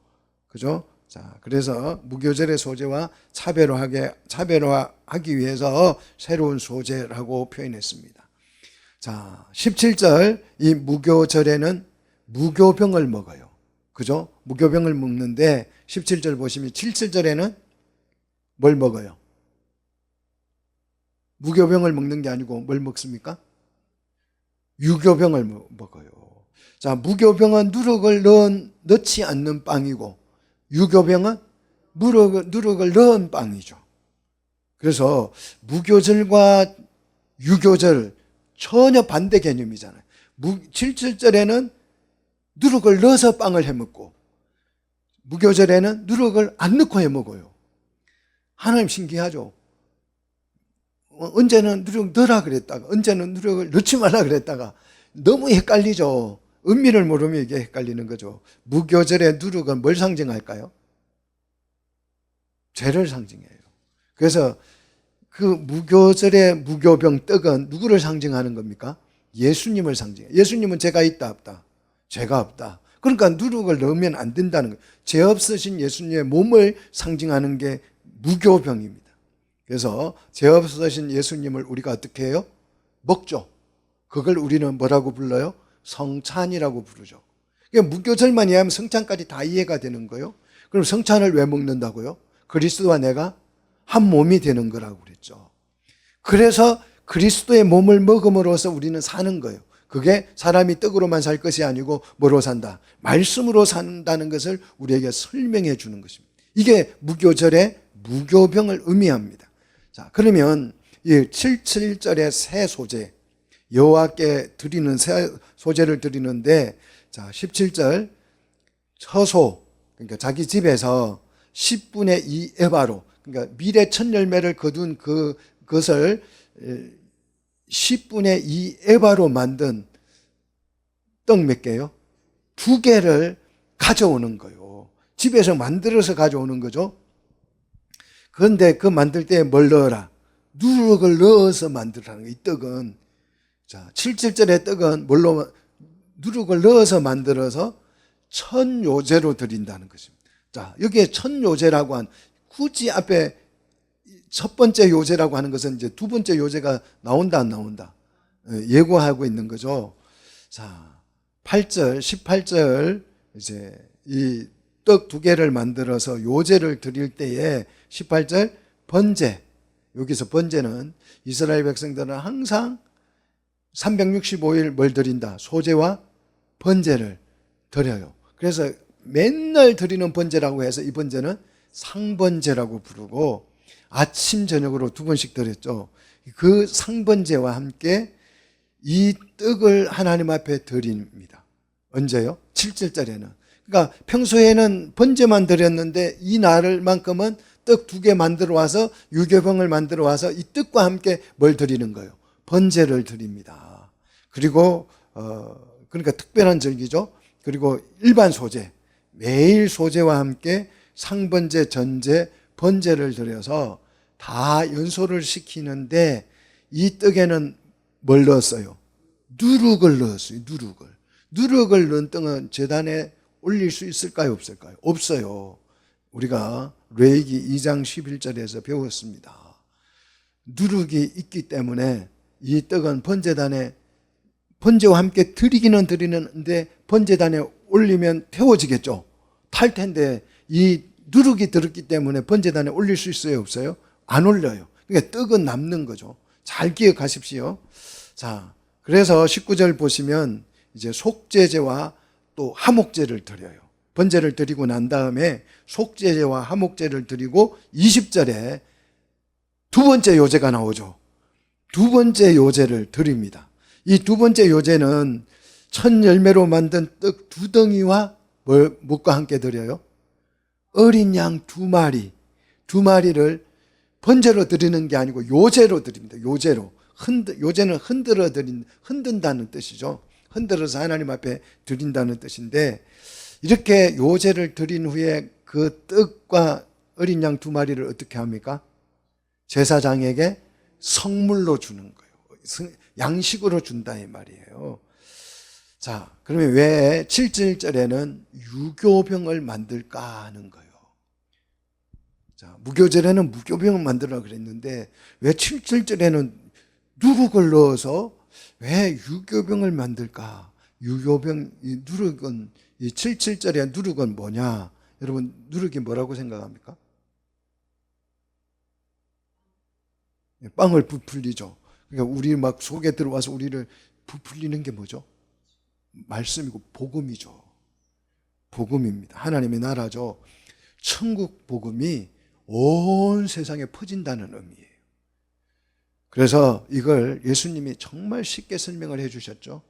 그죠? 자, 그래서 무교절의 소제와 차별화하기 위해서 새로운 소제라고 표현했습니다. 자, 17절 이 무교절에는 무교병을 먹어요. 그죠? 무교병을 먹는데 17절 보시면 17절에는 뭘 먹어요? 무교병을 먹는 게 아니고 뭘 먹습니까? 유교병을 먹어요. 자, 무교병은 누룩을 넣지 않는 빵이고 유교병은 누룩을 넣은 빵이죠. 그래서 무교절과 유교절 전혀 반대 개념이잖아요. 77절에는 누룩을 넣어서 빵을 해먹고, 무교절에는 누룩을 안 넣고 해먹어요. 하나님 신기하죠. 언제는 누룩 넣으라 그랬다가, 언제는 누룩을 넣지 말라 그랬다가, 너무 헷갈리죠. 의미를 모르면 이게 헷갈리는 거죠. 무교절의 누룩은 뭘 상징할까요? 죄를 상징해요. 그래서 그 무교절의 무교병 떡은 누구를 상징하는 겁니까? 예수님을 상징해요. 예수님은 죄가 있다 없다? 죄가 없다. 그러니까 누룩을 넣으면 안 된다는 거예요. 죄 없으신 예수님의 몸을 상징하는 게 무교병입니다. 그래서 죄 없으신 예수님을 우리가 어떻게 해요? 먹죠. 그걸 우리는 뭐라고 불러요? 성찬이라고 부르죠. 그러니까 무교절만 이해하면 성찬까지 다 이해가 되는 거예요. 그럼 성찬을 왜 먹는다고요? 그리스도와 내가 한 몸이 되는 거라고 그랬죠. 그래서 그리스도의 몸을 먹음으로써 우리는 사는 거예요. 그게 사람이 떡으로만 살 것이 아니고 뭐로 산다? 말씀으로 산다는 것을 우리에게 설명해 주는 것입니다. 이게 무교절의 무교병을 의미합니다. 자, 그러면 이 77절의 새 소재, 여호와께 드리는 새 소재를 드리는데, 자, 17절 처소, 그러니까 자기 집에서 10분의 2 에바로, 그러니까 미래 첫 열매를 거둔 그것을 10분의 2 에바로 만든 떡 몇 개요? 2개를 가져오는 거예요. 집에서 만들어서 가져오는 거죠. 그런데 그 만들 때 뭘 넣어라? 누룩을 넣어서 만들라는 거예요. 이 떡은. 자, 77절의 떡은 뭘로, 누룩을 넣어서 만들어서 천요제로 드린다는 것입니다. 자, 여기에 천요제라고 한, 굳이 앞에 첫 번째 요제라고 하는 것은 이제 두 번째 요제가 나온다 안 나온다 예고하고 있는 거죠. 자, 8절 18절 이제 이 떡 2개를 만들어서 요제를 드릴 때에 18절 번제, 여기서 번제는 이스라엘 백성들은 항상 365일 뭘 드린다? 소제와 번제를 드려요. 그래서 맨날 드리는 번제라고 해서 이 번제는 상번제라고 부르고, 아침 저녁으로 2번씩 드렸죠. 그 상번제와 함께 이 떡을 하나님 앞에 드립니다. 언제요? 7절에는. 그러니까 평소에는 번제만 드렸는데 이 날만큼은 떡 2개 만들어 와서 유교병을 만들어 와서 이 떡과 함께 뭘 드리는 거예요? 번제를 드립니다. 그리고 그러니까 특별한 절기죠. 그리고 일반 소제, 매일 소제와 함께 상번제, 전제, 번제를 드려서 다 연소를 시키는데, 이 떡에는 뭘 넣었어요? 누룩을 넣었어요. 누룩을 넣은 떡은 제단에 올릴 수 있을까요? 없을까요? 없어요. 우리가 레위기 2장 11절에서 배웠습니다. 누룩이 있기 때문에 이 떡은 번제단에, 번제와 함께 드리기는 드리는데 번제단에 올리면 태워지겠죠. 탈 텐데 이 누룩이 들었기 때문에 번제단에 올릴 수 있어요? 없어요? 안 올려요. 그러니까 떡은 남는 거죠. 잘 기억하십시오. 자, 그래서 19절 보시면 이제 속죄제와 또 화목제를 드려요. 번제를 드리고 난 다음에 속죄제와 화목제를 드리고 20절에 두 번째 요제가 나오죠. 두 번째 요제를 드립니다. 이 두 번째 요제는 첫 열매로 만든 떡 2덩이와 무엇과 함께 드려요? 어린 양 2마리, 2마리를 번제로 드리는 게 아니고 요제로 드립니다. 요제로. 요제는 흔든다는 뜻이죠. 흔들어서 하나님 앞에 드린다는 뜻인데, 이렇게 요제를 드린 후에 그 떡과 어린 양 2마리를 어떻게 합니까? 제사장에게 성물로 주는 거예요. 양식으로 준다 이 말이에요. 자, 그러면 왜 7절에는 유교병을 만들까 하는 거예요. 자, 무교절에는 무교병을 만들라 그랬는데 왜 7절에는 누룩을 넣어서 왜 유교병을 만들까? 유교병, 이 누룩은, 이 77절의 누룩은 뭐냐? 여러분, 누룩이 뭐라고 생각합니까? 빵을 부풀리죠. 그러니까 우리 막 속에 들어와서 우리를 부풀리는 게 뭐죠? 말씀이고 복음이죠. 복음입니다. 하나님의 나라죠. 천국 복음이 온 세상에 퍼진다는 의미예요. 그래서 이걸 예수님이 정말 쉽게 설명을 해 주셨죠.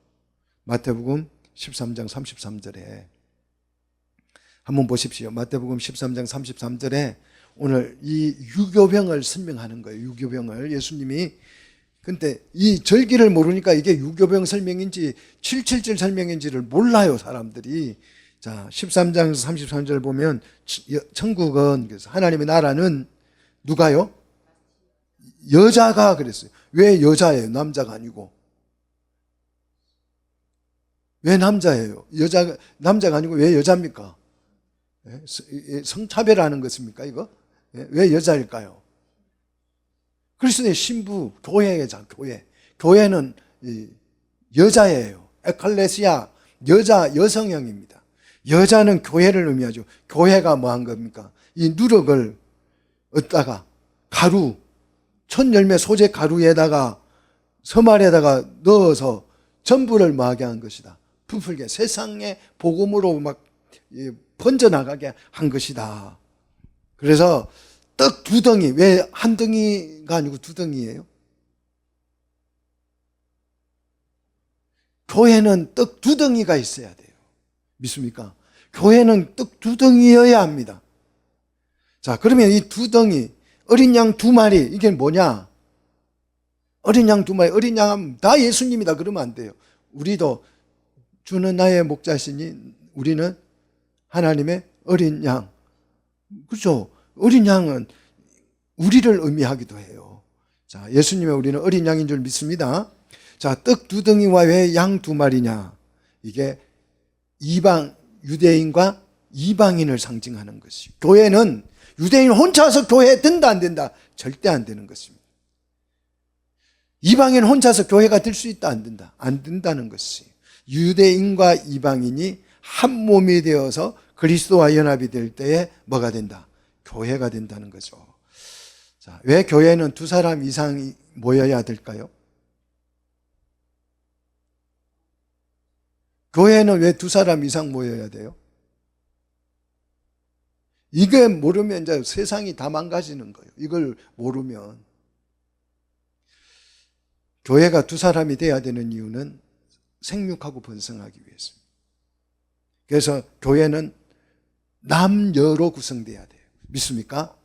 마태복음 13장 33절에 한번 보십시오. 마태복음 13장 33절에 오늘 이 유교병을 설명하는 거예요. 유교병을 예수님이. 근데 이 절기를 모르니까 이게 유교병 설명인지 777 설명인지를 몰라요, 사람들이. 자, 13장 33절 보면 천국은, 그래서 하나님의 나라는 누가요? 여자가 그랬어요. 왜 여자예요? 남자가 아니고. 왜 남자예요? 남자가 아니고 왜 여자입니까? 성차별하는 것입니까, 이거? 왜 여자일까요? 그리스도의 신부, 교회자, 교회. 교회는 여자예요. 에클레시아, 여성형입니다. 여자는 교회를 의미하죠. 교회가 뭐 한 겁니까? 이 누룩을 얻다가 가루, 천열매 소재 가루에다가 서말에다가 넣어서 전부를 뭐하게 한 것이다. 부풀게 세상의 복음으로 막 번져나가게 한 것이다. 그래서 떡 두 덩이, 왜 한 덩이가 아니고 두 덩이예요? 교회는 떡 두 덩이가 있어야 돼요. 믿습니까? 교회는 떡 두 덩이여야 합니다. 자, 그러면 이 두 덩이, 어린 양 두 마리, 이게 뭐냐? 어린 양 두 마리, 어린 양은 다 예수님이다 그러면 안 돼요. 우리도 주는 나의 목자시니 우리는 하나님의 어린 양. 그렇죠? 어린 양은 우리를 의미하기도 해요. 자, 예수님의 우리는 어린 양인 줄 믿습니다. 자, 떡 두 덩이와 왜 양 두 마리냐? 이게 유대인과 이방인을 상징하는 것이. 교회는 유대인 혼자서 교회에 된다 안 된다? 절대 안 되는 것입니다. 이방인 혼자서 교회가 될 수 있다 안 된다? 안 된다는 것이. 유대인과 이방인이 한 몸이 되어서 그리스도와 연합이 될 때에 뭐가 된다? 교회가 된다는 거죠. 자, 왜 교회는 두 사람 이상이 모여야 될까요? 교회는 왜 두 사람 이상 모여야 돼요? 이게 모르면 이제 세상이 다 망가지는 거예요. 이걸 모르면. 교회가 두 사람이 돼야 되는 이유는 생육하고 번성하기 위해서입니다. 그래서 교회는 남녀로 구성돼야 돼요. 믿습니까?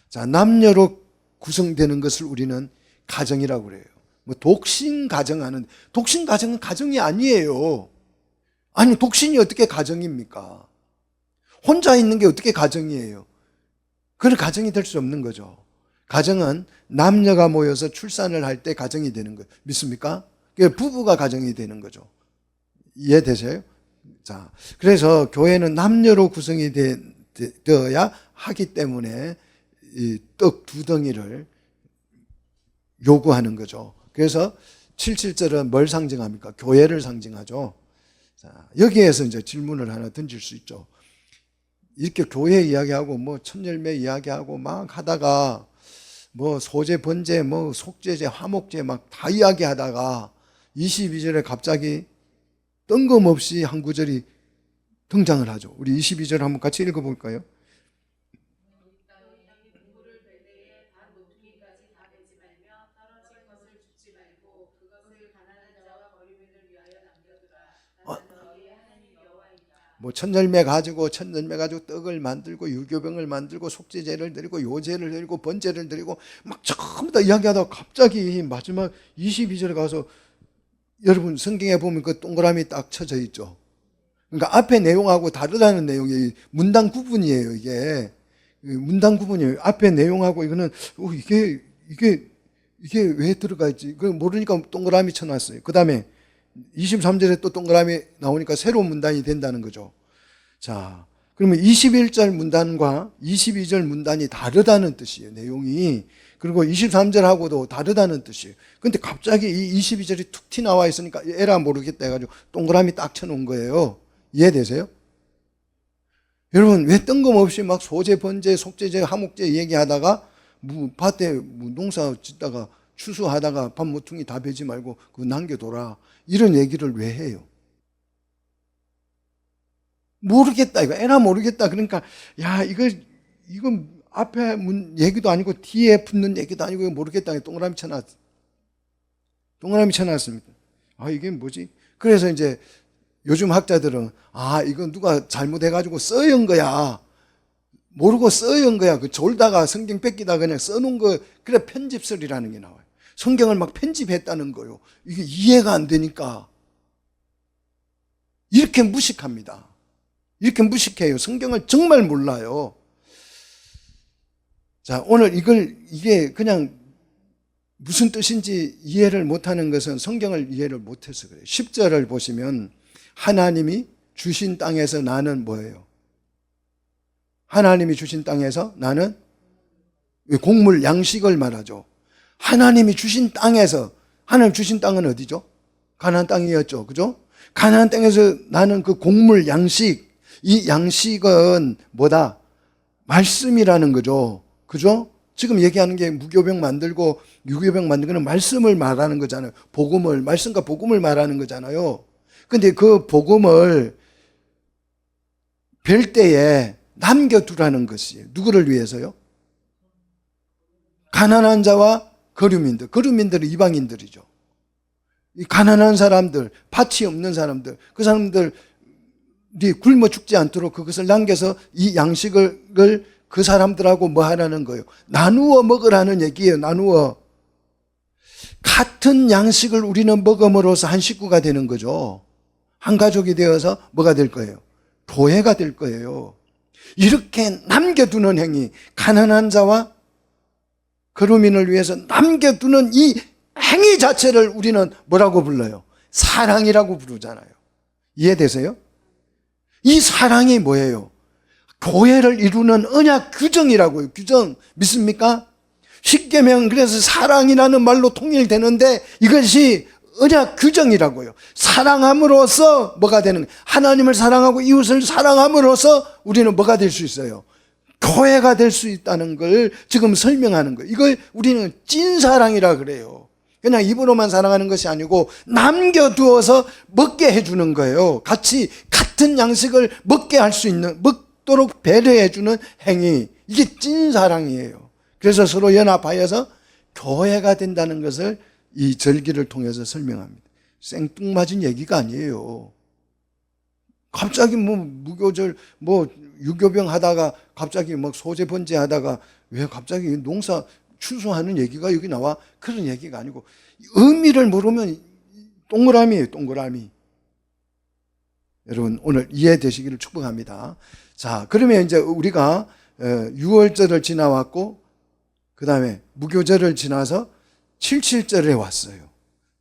자, 남녀로 구성되는 것을 우리는 가정이라고 그래요. 뭐 독신 가정하는, 독신 가정은 가정이 아니에요. 아니, 독신이 어떻게 가정입니까? 혼자 있는 게 어떻게 가정이에요? 그건 가정이 될 수 없는 거죠. 가정은 남녀가 모여서 출산을 할 때 가정이 되는 거예요. 믿습니까? 부부가 가정이 되는 거죠. 이해되세요? 자, 그래서 교회는 남녀로 구성이 되어야 하기 때문에 이 떡 두 덩이를 요구하는 거죠. 그래서 77절은 뭘 상징합니까? 교회를 상징하죠. 자, 여기에서 이제 질문을 하나 던질 수 있죠. 이렇게 교회 이야기하고 뭐 천열매 이야기하고 막 하다가 뭐 소재, 번제, 뭐 속죄제, 화목제 막 다 이야기하다가 22절에 갑자기 뜬금없이 한 구절이 등장을 하죠. 우리 22절 한번 같이 읽어볼까요? 뭐 천열매 가지고 떡을 만들고 유교병을 만들고 속죄제를 드리고 요제를 드리고 번제를 드리고 막 전부 다 이야기하다가 갑자기 마지막 22절에 가서 여러분 성경에 보면 그 동그라미 딱 쳐져 있죠. 그러니까 앞에 내용하고 다르다는 내용이 문단 구분이에요. 이게 문단 구분이에요. 앞에 내용하고 이거는 이게 왜 들어가 있지? 그 모르니까 동그라미 쳐놨어요. 그 다음에 23절에 또 동그라미 나오니까 새로운 문단이 된다는 거죠. 자, 그러면 21절 문단과 22절 문단이 다르다는 뜻이에요. 내용이. 그리고 23절하고도 다르다는 뜻이에요. 근데 갑자기 이 22절이 툭 튀나와 있으니까 에라 모르겠다 해가지고 동그라미 딱 쳐놓은 거예요. 이해되세요? 여러분, 왜 뜬금없이 막 소재, 번제, 속죄제, 화목제 얘기하다가 밭에 농사 짓다가 추수하다가 밥 모퉁이 다 베지 말고 그거 남겨둬라. 이런 얘기를 왜 해요? 모르겠다. 이거 에라 모르겠다. 그러니까 야, 이건 앞에 얘기도 아니고 뒤에 붙는 얘기도 아니고 모르겠다. 동그라미 쳐놨습니다. 아, 이게 뭐지? 그래서 이제 요즘 학자들은 이건 누가 잘못해가지고 써연 거야. 모르고 써연 거야. 그 졸다가 성경 뺏기다 그냥 써놓은 거, 그래 편집설이라는 게 나와요. 성경을 막 편집했다는 거요. 이게 이해가 안 되니까 이렇게 무식합니다. 이렇게 무식해요. 성경을 정말 몰라요. 자, 오늘 이게 그냥 무슨 뜻인지 이해를 못하는 것은 성경을 이해를 못해서 그래요. 10절을 보시면 하나님이 주신 땅에서 나는 뭐예요? 하나님이 주신 땅에서 나는 곡물 양식을 말하죠. 하나님이 주신 땅에서, 하나님 주신 땅은 어디죠? 가나안 땅이었죠. 그죠? 가나안 땅에서 나는 그 곡물 양식, 이 양식은 뭐다? 말씀이라는 거죠. 그죠? 지금 얘기하는 게 무교병 만들고 유교병 만든 거는 말씀을 말하는 거잖아요. 복음을, 말씀과 복음을 말하는 거잖아요. 근데 그 복음을 뵐 때에 남겨두라는 것이에요. 누구를 위해서요? 가난한 자와 거류민들. 거류민들은 이방인들이죠. 이 가난한 사람들, 밭이 없는 사람들, 그 사람들이 굶어 죽지 않도록 그것을 남겨서 이 양식을 그 사람들하고 뭐 하라는 거예요? 나누어 먹으라는 얘기예요. 나누어. 같은 양식을 우리는 먹음으로써 한 식구가 되는 거죠. 한 가족이 되어서 뭐가 될 거예요? 교회가 될 거예요. 이렇게 남겨두는 행위, 가난한 자와 거류민을 위해서 남겨두는 이 행위 자체를 우리는 뭐라고 불러요? 사랑이라고 부르잖아요. 이해되세요? 이 사랑이 뭐예요? 교회를 이루는 언약 규정이라고요. 규정. 믿습니까? 십계명, 그래서 사랑이라는 말로 통일되는데 이것이 언약 규정이라고요. 사랑함으로써 뭐가 되는 거예요? 하나님을 사랑하고 이웃을 사랑함으로써 우리는 뭐가 될 수 있어요? 교회가 될 수 있다는 걸 지금 설명하는 거예요. 이걸 우리는 찐사랑이라 그래요. 그냥 입으로만 사랑하는 것이 아니고 남겨두어서 먹게 해주는 거예요. 같은 양식을 먹게 할 수 있는, 먹도록 배려해주는 행위. 이게 찐사랑이에요. 그래서 서로 연합하여서 교회가 된다는 것을 이 절기를 통해서 설명합니다. 생뚱맞은 얘기가 아니에요. 갑자기 무교절, 유교병 하다가 갑자기 소재 번제 하다가 왜 갑자기 농사 추수하는 얘기가 여기 나와? 그런 얘기가 아니고 의미를 모르면 동그라미예요. 동그라미. 여러분 오늘 이해되시기를 축복합니다. 자, 그러면 이제 우리가 6월절을 지나왔고 그 다음에 무교절을 지나서 77절에 왔어요.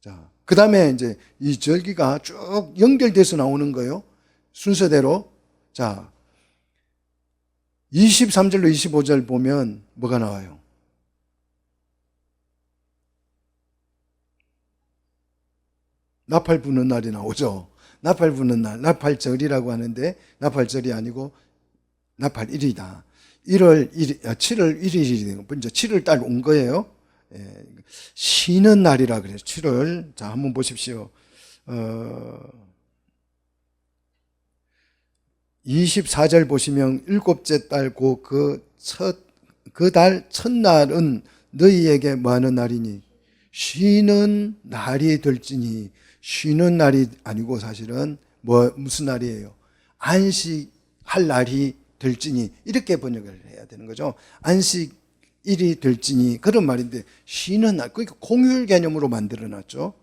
자, 그 다음에 이제 이 절기가 쭉 연결돼서 나오는 거예요. 순서대로. 자, 23절로 25절 보면 뭐가 나와요? 나팔 부는 날이 나오죠. 나팔 부는 날, 나팔절이라고 하는데 나팔절이 아니고 나팔일이다. 7월 1일이 먼저 7월 달 온 거예요. 쉬는 날이라 그래요. 7월. 자, 한번 보십시오. 24절 보시면 일곱째 달 그 달 첫날은 너희에게 뭐 하는 날이니? 쉬는 날이 될지니. 쉬는 날이 아니고 사실은 무슨 날이에요? 안식할 날이 될지니. 이렇게 번역을 해야 되는 거죠. 안식일이 될지니. 그런 말인데 쉬는 날. 그러니까 공휴일 개념으로 만들어놨죠.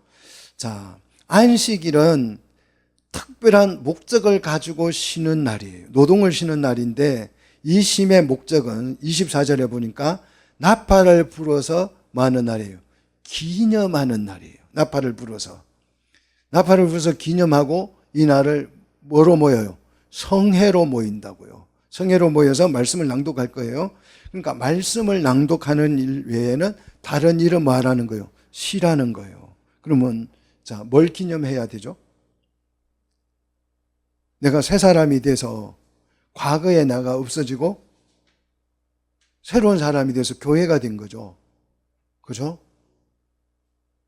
자, 안식일은 특별한 목적을 가지고 쉬는 날이에요. 노동을 쉬는 날인데 이 쉼의 목적은 24절에 보니까 나팔을 불어서 뭐 하는 날이에요? 기념하는 날이에요. 나팔을 불어서 기념하고 이 날을 뭐로 모여요? 성회로 모인다고요. 성회로 모여서 말씀을 낭독할 거예요. 그러니까 말씀을 낭독하는 일 외에는 다른 일은 뭐 하라는 거예요? 쉬라는 거예요. 그러면 자, 뭘 기념해야 되죠? 내가 새 사람이 돼서 과거의 나가 없어지고 새로운 사람이 돼서 교회가 된 거죠. 그죠?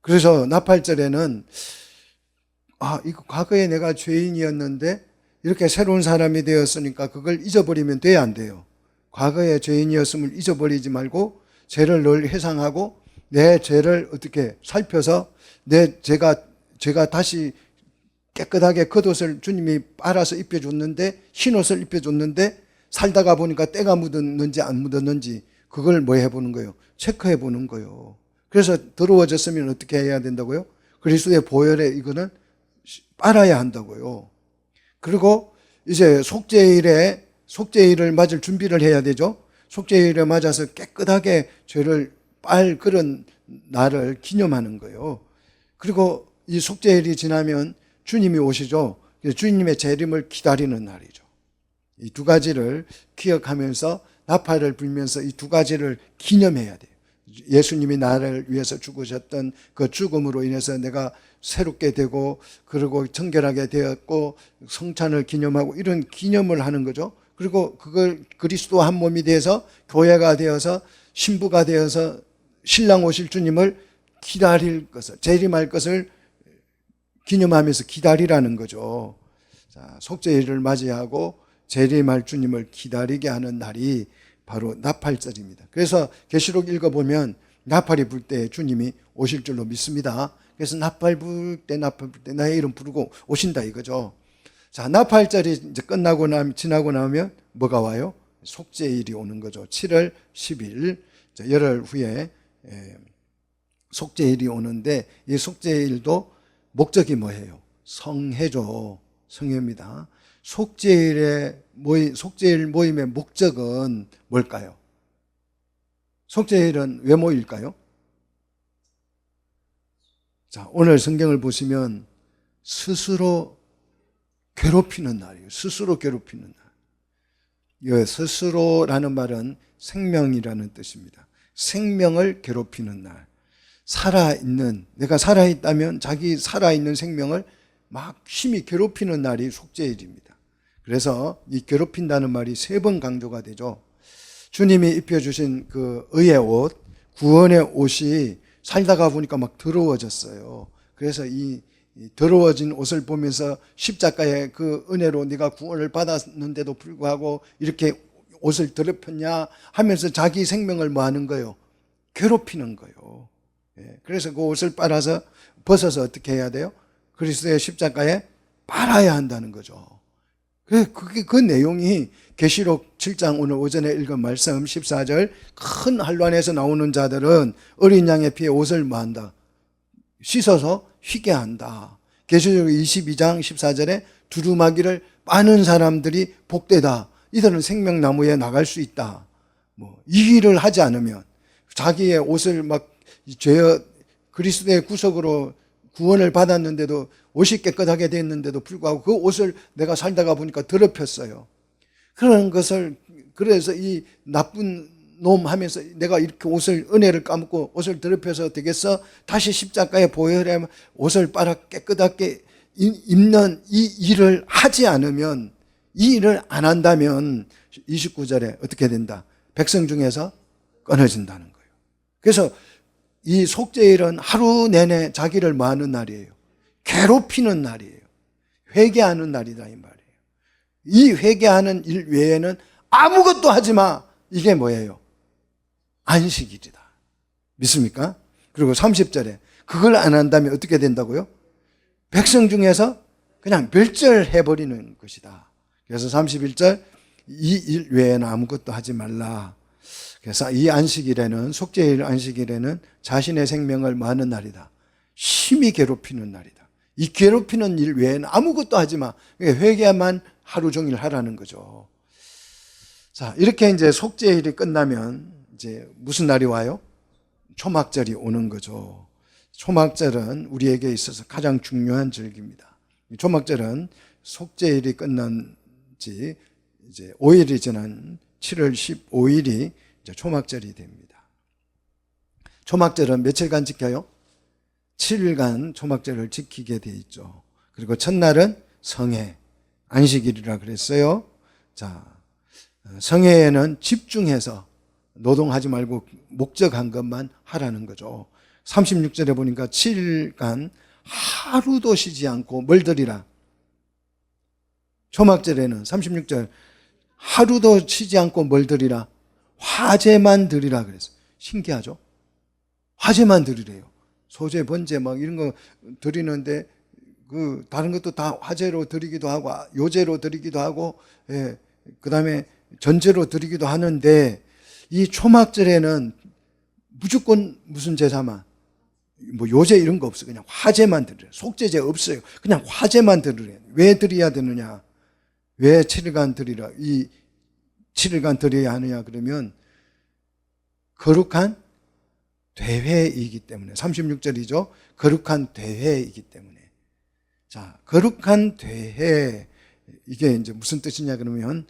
그래서 나팔절에는 이거 과거에 내가 죄인이었는데 이렇게 새로운 사람이 되었으니까 그걸 잊어버리면 돼야 안 돼요. 과거의 죄인이었음을 잊어버리지 말고 죄를 늘 회상하고 내 죄를 어떻게 살펴서 제가 다시 깨끗하게 겉옷을 주님이 빨아서 입혀줬는데, 흰옷을 입혀줬는데 살다가 보니까 때가 묻었는지 안 묻었는지 그걸 뭐 해보는 거예요? 체크해 보는 거예요. 그래서 더러워졌으면 어떻게 해야 된다고요? 그리스도의 보혈에 이거는 빨아야 한다고요. 그리고 이제 속죄일을 맞을 준비를 해야 되죠. 속죄일에 맞아서 깨끗하게 죄를 빨 그런 날을 기념하는 거예요. 그리고 이 속죄일이 지나면 주님이 오시죠. 주님의 재림을 기다리는 날이죠. 이 두 가지를 기억하면서 나팔을 불면서 이 두 가지를 기념해야 돼요. 예수님이 나를 위해서 죽으셨던 그 죽음으로 인해서 내가 새롭게 되고, 그리고 정결하게 되었고, 성찬을 기념하고, 이런 기념을 하는 거죠. 그리고 그걸 그리스도 한 몸이 되어서 교회가 되어서 신부가 되어서 신랑 오실 주님을 기다릴 것을, 재림할 것을 기념하면서 기다리라는 거죠. 자, 속죄일을 맞이하고 재림할 주님을 기다리게 하는 날이 바로 나팔절입니다. 그래서 계시록 읽어보면 나팔이 불 때 주님이 오실 줄로 믿습니다. 그래서 나팔 불 때 나의 이름 부르고 오신다 이거죠. 자, 나팔절이 이제 지나고 나면 뭐가 와요? 속죄일이 오는 거죠. 7월 10일, 열흘 후에 속죄일이 오는데, 이 속죄일도 목적이 뭐예요? 성회죠. 성회입니다. 속죄일 모임의 목적은 뭘까요? 속죄일은 왜 모일까요? 자, 오늘 성경을 보시면 스스로 괴롭히는 날이에요. 스스로 괴롭히는 날. 이 스스로라는 말은 생명이라는 뜻입니다. 생명을 괴롭히는 날. 내가 살아있다면 자기 살아있는 생명을 막 심히 괴롭히는 날이 속죄일입니다. 그래서 이 괴롭힌다는 말이 3번 강조가 되죠. 주님이 입혀주신 그 의의 옷, 구원의 옷이 살다가 보니까 막 더러워졌어요. 그래서 이 더러워진 옷을 보면서 십자가의 그 은혜로 네가 구원을 받았는데도 불구하고 이렇게 옷을 더럽혔냐 하면서 자기 생명을 뭐 하는 거예요? 괴롭히는 거예요. 그래서 그 옷을 빨아서 벗어서 어떻게 해야 돼요? 그리스도의 십자가에 빨아야 한다는 거죠. 그 내용이 계시록 7장 오늘 오전에 읽은 말씀 14절, 큰 환란에서 나오는 자들은 어린 양의 피에 옷을 뭐 한다? 씻어서 휘게 한다. 계시록 22장 14절에 두루마기를 빠는 사람들이 복되다. 이들은 생명나무에 나갈 수 있다. 이 일을 하지 않으면, 자기의 옷을 막 그리스도의 구속으로 구원을 받았는데도, 옷이 깨끗하게 됐는데도 불구하고 그 옷을 내가 살다가 보니까 더럽혔어요. 그런 것을, 그래서 이 나쁜 놈 하면서 내가 이렇게 은혜를 까먹고 옷을 더럽혀서 되겠어? 다시 십자가에 보혈에 옷을 빨아 깨끗하게 입는 이 일을 하지 않으면, 이 일을 안 한다면 29절에 어떻게 된다? 백성 중에서 끊어진다는 거예요. 그래서 이 속죄일은 하루 내내 자기를 뭐 하는 날이에요? 괴롭히는 날이에요. 회개하는 날이다 이 말이에요. 이 회개하는 일 외에는 아무것도 하지 마. 이게 뭐예요? 안식일이다. 믿습니까? 그리고 30절에 그걸 안 한다면 어떻게 된다고요? 백성 중에서 그냥 멸절해버리는 것이다. 그래서 31절, 이 일 외에는 아무것도 하지 말라. 그래서 이 안식일에는, 속죄일 안식일에는 자신의 생명을 뭐 하는 날이다? 심히 괴롭히는 날이다. 이 괴롭히는 일 외에는 아무것도 하지 마. 회개만 하루 종일 하라는 거죠. 자, 이렇게 이제 속죄일이 끝나면 이제 무슨 날이 와요? 초막절이 오는 거죠. 초막절은 우리에게 있어서 가장 중요한 절기입니다. 초막절은 속죄일이 끝난 지 이제 5일이 지난 7월 15일이 이제 초막절이 됩니다. 초막절은 며칠간 지켜요? 7일간 초막절을 지키게 돼 있죠. 그리고 첫날은 성회, 안식일이라 그랬어요. 자, 성회에는 집중해서 노동하지 말고 목적한 것만 하라는 거죠. 36절에 보니까 7일간 하루도 쉬지 않고 뭘 드리라? 초막절에는 36절 하루도 쉬지 않고 뭘 드리라? 화제만 드리라 그랬어요. 신기하죠? 화제만 드리래요. 소재, 번제 막 이런 거 드리는데 그 다른 것도 다 화제로 드리기도 하고 요제로 드리기도 하고 예, 그다음에 전제로 드리기도 하는데 이 초막절에는 무조건 무슨 제사만 뭐 요제 이런 거 없어. 그냥 화제만 드려요. 속죄제 없어요. 그냥 화제만 드리래요. 왜 드려야 되느냐? 왜 7일간 드리라? 이 7일간 드려야 하느냐? 그러면 거룩한 대회이기 때문에 36절이죠. 거룩한 대회이기 때문에. 자, 거룩한 대회 이게 이제 무슨 뜻이냐 그러면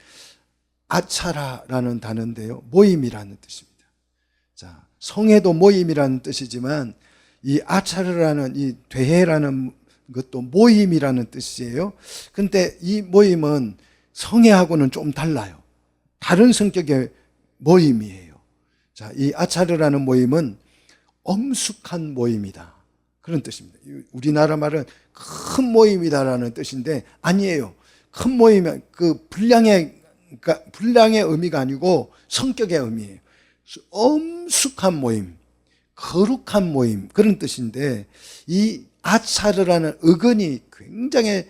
아차라라는 단어인데요. 모임이라는 뜻입니다. 자, 성회도 모임이라는 뜻이지만 이 아차르라는 이 대회라는 것도 모임이라는 뜻이에요. 근데 이 모임은 성회하고는 좀 달라요. 다른 성격의 모임이에요. 자, 이 아차르라는 모임은 엄숙한 모임이다. 그런 뜻입니다. 우리나라 말은 큰 모임이다라는 뜻인데 아니에요. 큰 모임은 그 분량의 의미가 아니고 성격의 의미예요. 엄숙한 모임, 거룩한 모임 그런 뜻인데 이 아차르라는 어근이 굉장히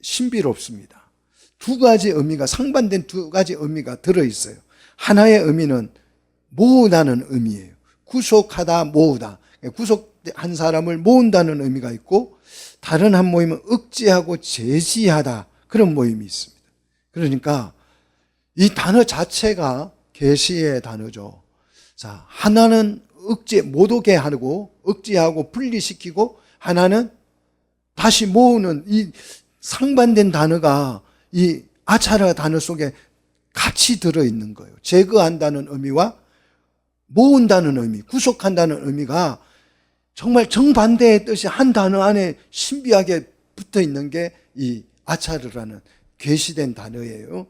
신비롭습니다. 두 가지 의미가 상반된 두 가지 의미가 들어있어요. 하나의 의미는 모으다는 의미예요. 구속하다, 모으다. 구속한 사람을 모은다는 의미가 있고 다른 한 모임은 억제하고 제지하다 그런 모임이 있습니다. 그러니까 이 단어 자체가 계시의 단어죠. 자, 하나는 못 오게 하고 억제하고 분리시키고 하나는 다시 모으는 이 상반된 단어가 이 아차라 단어 속에 같이 들어있는 거예요. 제거한다는 의미와 모은다는 의미, 구속한다는 의미가 정말 정반대의 뜻이 한 단어 안에 신비하게 붙어 있는 게 이 아차르라는 계시된 단어예요.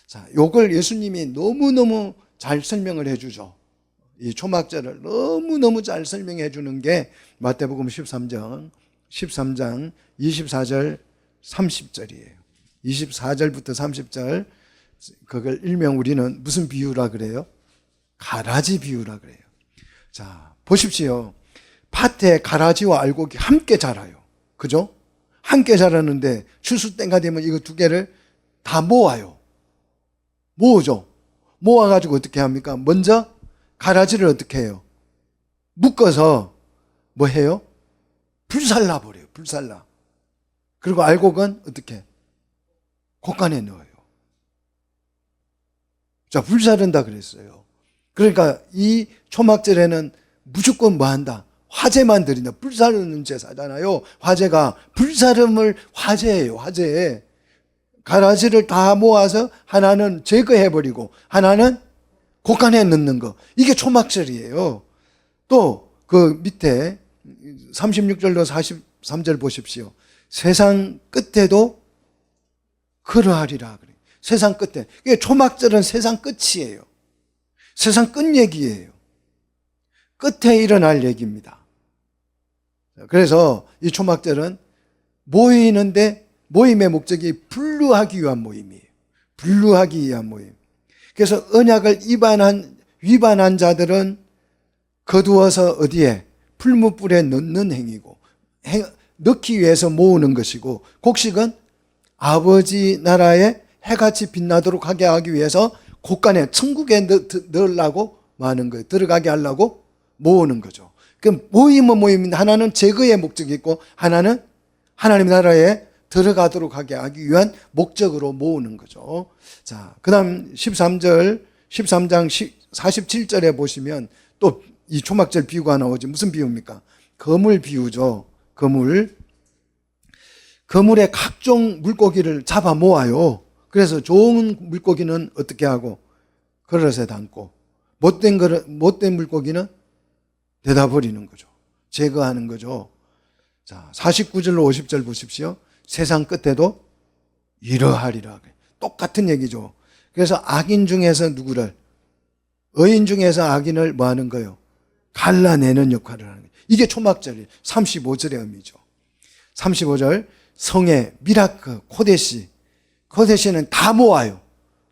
자, 요걸 예수님이 너무너무 잘 설명을 해주죠. 이 초막절을 너무너무 잘 설명해 주는 게 마태복음 13장 24절 30절이에요. 24절부터 30절 그걸 일명 우리는 무슨 비유라 그래요? 가라지 비유라 그래요. 자, 보십시오. 밭에 가라지와 알곡이 함께 자라요. 그죠? 함께 자라는데 추수 때가 되면 이거 두 개를 다 모아요. 모으죠. 모아가지고 어떻게 합니까? 먼저 가라지를 어떻게 해요? 묶어서 뭐 해요? 불살라 버려요. 불살라. 그리고 알곡은 어떻게? 곡간에 넣어요. 자, 불사른다 그랬어요. 그러니까 이 초막절에는 무조건 뭐 한다? 화제만 드린다. 불사르는 제사잖아요. 화제가 불사름을 화제예요. 화제. 가라지를 다 모아서 하나는 제거해버리고 하나는 곡간에 넣는 거. 이게 초막절이에요. 또 그 밑에 36절로 43절 보십시오. 세상 끝에도 그러하리라 그래요. 세상 끝에. 이게 초막절은 세상 끝이에요. 세상 끝 얘기예요. 끝에 일어날 얘기입니다. 그래서 이 초막절은 모이는데 모임의 목적이 분류하기 위한 모임이에요. 분류하기 위한 모임. 그래서 언약을 위반한 자들은 거두어서 어디에? 풀무불에 넣는 행위고 넣기 위해서 모으는 것이고 곡식은 아버지 나라에 해같이 빛나도록 하게 하기 위해서 곡간에 천국에 넣으려고 하는 거예요. 들어가게 하려고 모으는 거죠. 그럼 모임은 모임인데 하나는 제거의 목적이 있고 하나는 하나님 나라에 들어가도록 하기 위한 목적으로 모으는 거죠. 자, 그 다음 13장 47절에 보시면 또 이 초막절 비유가 나오죠. 무슨 비유입니까? 거물 비유죠. 거물에 각종 물고기를 잡아 모아요. 그래서 좋은 물고기는 어떻게 하고? 그릇에 담고 못된 물고기는 대다 버리는 거죠. 제거하는 거죠. 자, 49절로 50절 보십시오. 세상 끝에도 이러하리라. 똑같은 얘기죠. 그래서 악인 중에서 누구를? 의인 중에서 악인을 뭐 하는 거예요? 갈라내는 역할을 하는 거예요. 이게 초막절이에요. 35절의 의미죠. 35절 성의 미라크 코데시는 다 모아요.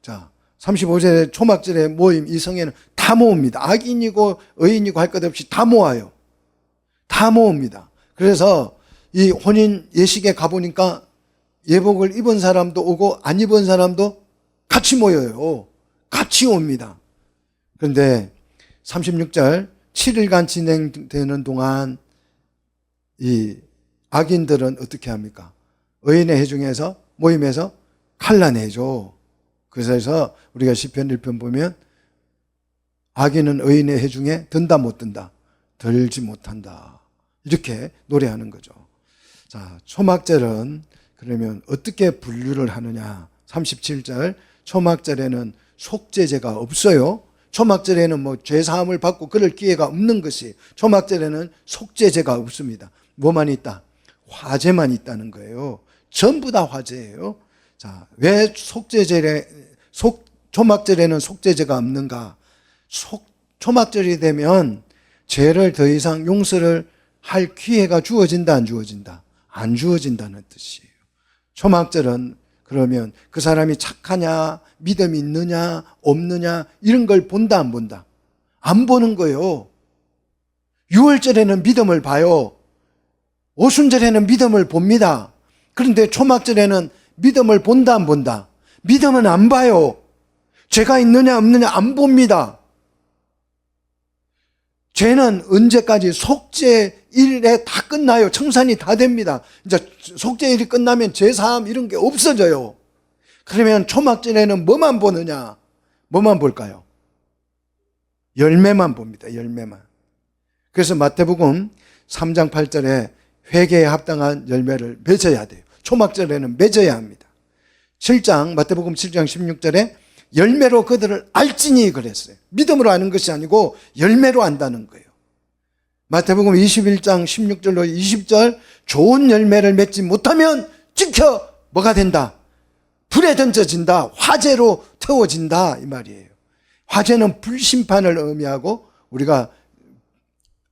자, 35절의 초막절의 모임 이 성에는 다 모읍니다. 악인이고 의인이고 할 것 없이 다 모아요. 다 모읍니다. 그래서 이 혼인 예식에 가보니까 예복을 입은 사람도 오고 안 입은 사람도 같이 모여요. 같이 옵니다. 그런데 36절 7일간 진행되는 동안 이 악인들은 어떻게 합니까? 의인의 회중에서 모임에서 갈라내죠. 그래서 우리가 시편 1편 보면 악인은 의인의 회중에 든다 못 든다? 들지 못한다. 이렇게 노래하는 거죠. 자, 초막절은 그러면 어떻게 분류를 하느냐? 37절 초막절에는 속죄제가 없어요. 초막절에는 뭐 죄사함을 받고 그럴 기회가 없는 것이, 초막절에는 속죄제가 없습니다. 뭐만 있다? 화제만 있다는 거예요. 전부 다 화제예요. 자, 왜 초막절에는 속죄제가 없는가? 초막절이 되면 죄를 더 이상 용서를 할 기회가 주어진다, 안 주어진다? 안 주어진다는 뜻이에요. 초막절은 그러면 그 사람이 착하냐, 믿음이 있느냐, 없느냐, 이런 걸 본다, 안 본다? 안 보는 거예요. 유월절에는 믿음을 봐요. 오순절에는 믿음을 봅니다. 그런데 초막절에는 믿음을 본다, 안 본다? 믿음은 안 봐요. 죄가 있느냐, 없느냐 안 봅니다. 죄는 언제까지? 속죄일에 다 끝나요. 청산이 다 됩니다. 이제 속죄일이 끝나면 죄사함 이런 게 없어져요. 그러면 초막절에는 뭐만 보느냐? 뭐만 볼까요? 열매만 봅니다. 열매만. 그래서 마태복음 3장 8절에 회개에 합당한 열매를 맺어야 돼요. 초막절에는 맺어야 합니다. 마태복음 7장 16절에 열매로 그들을 알지니 그랬어요. 믿음으로 아는 것이 아니고 열매로 안다는 거예요. 마태복음 21장 16절로 20절 좋은 열매를 맺지 못하면 찍혀 뭐가 된다? 불에 던져진다. 화재로 태워진다 이 말이에요. 화재는 불심판을 의미하고 우리가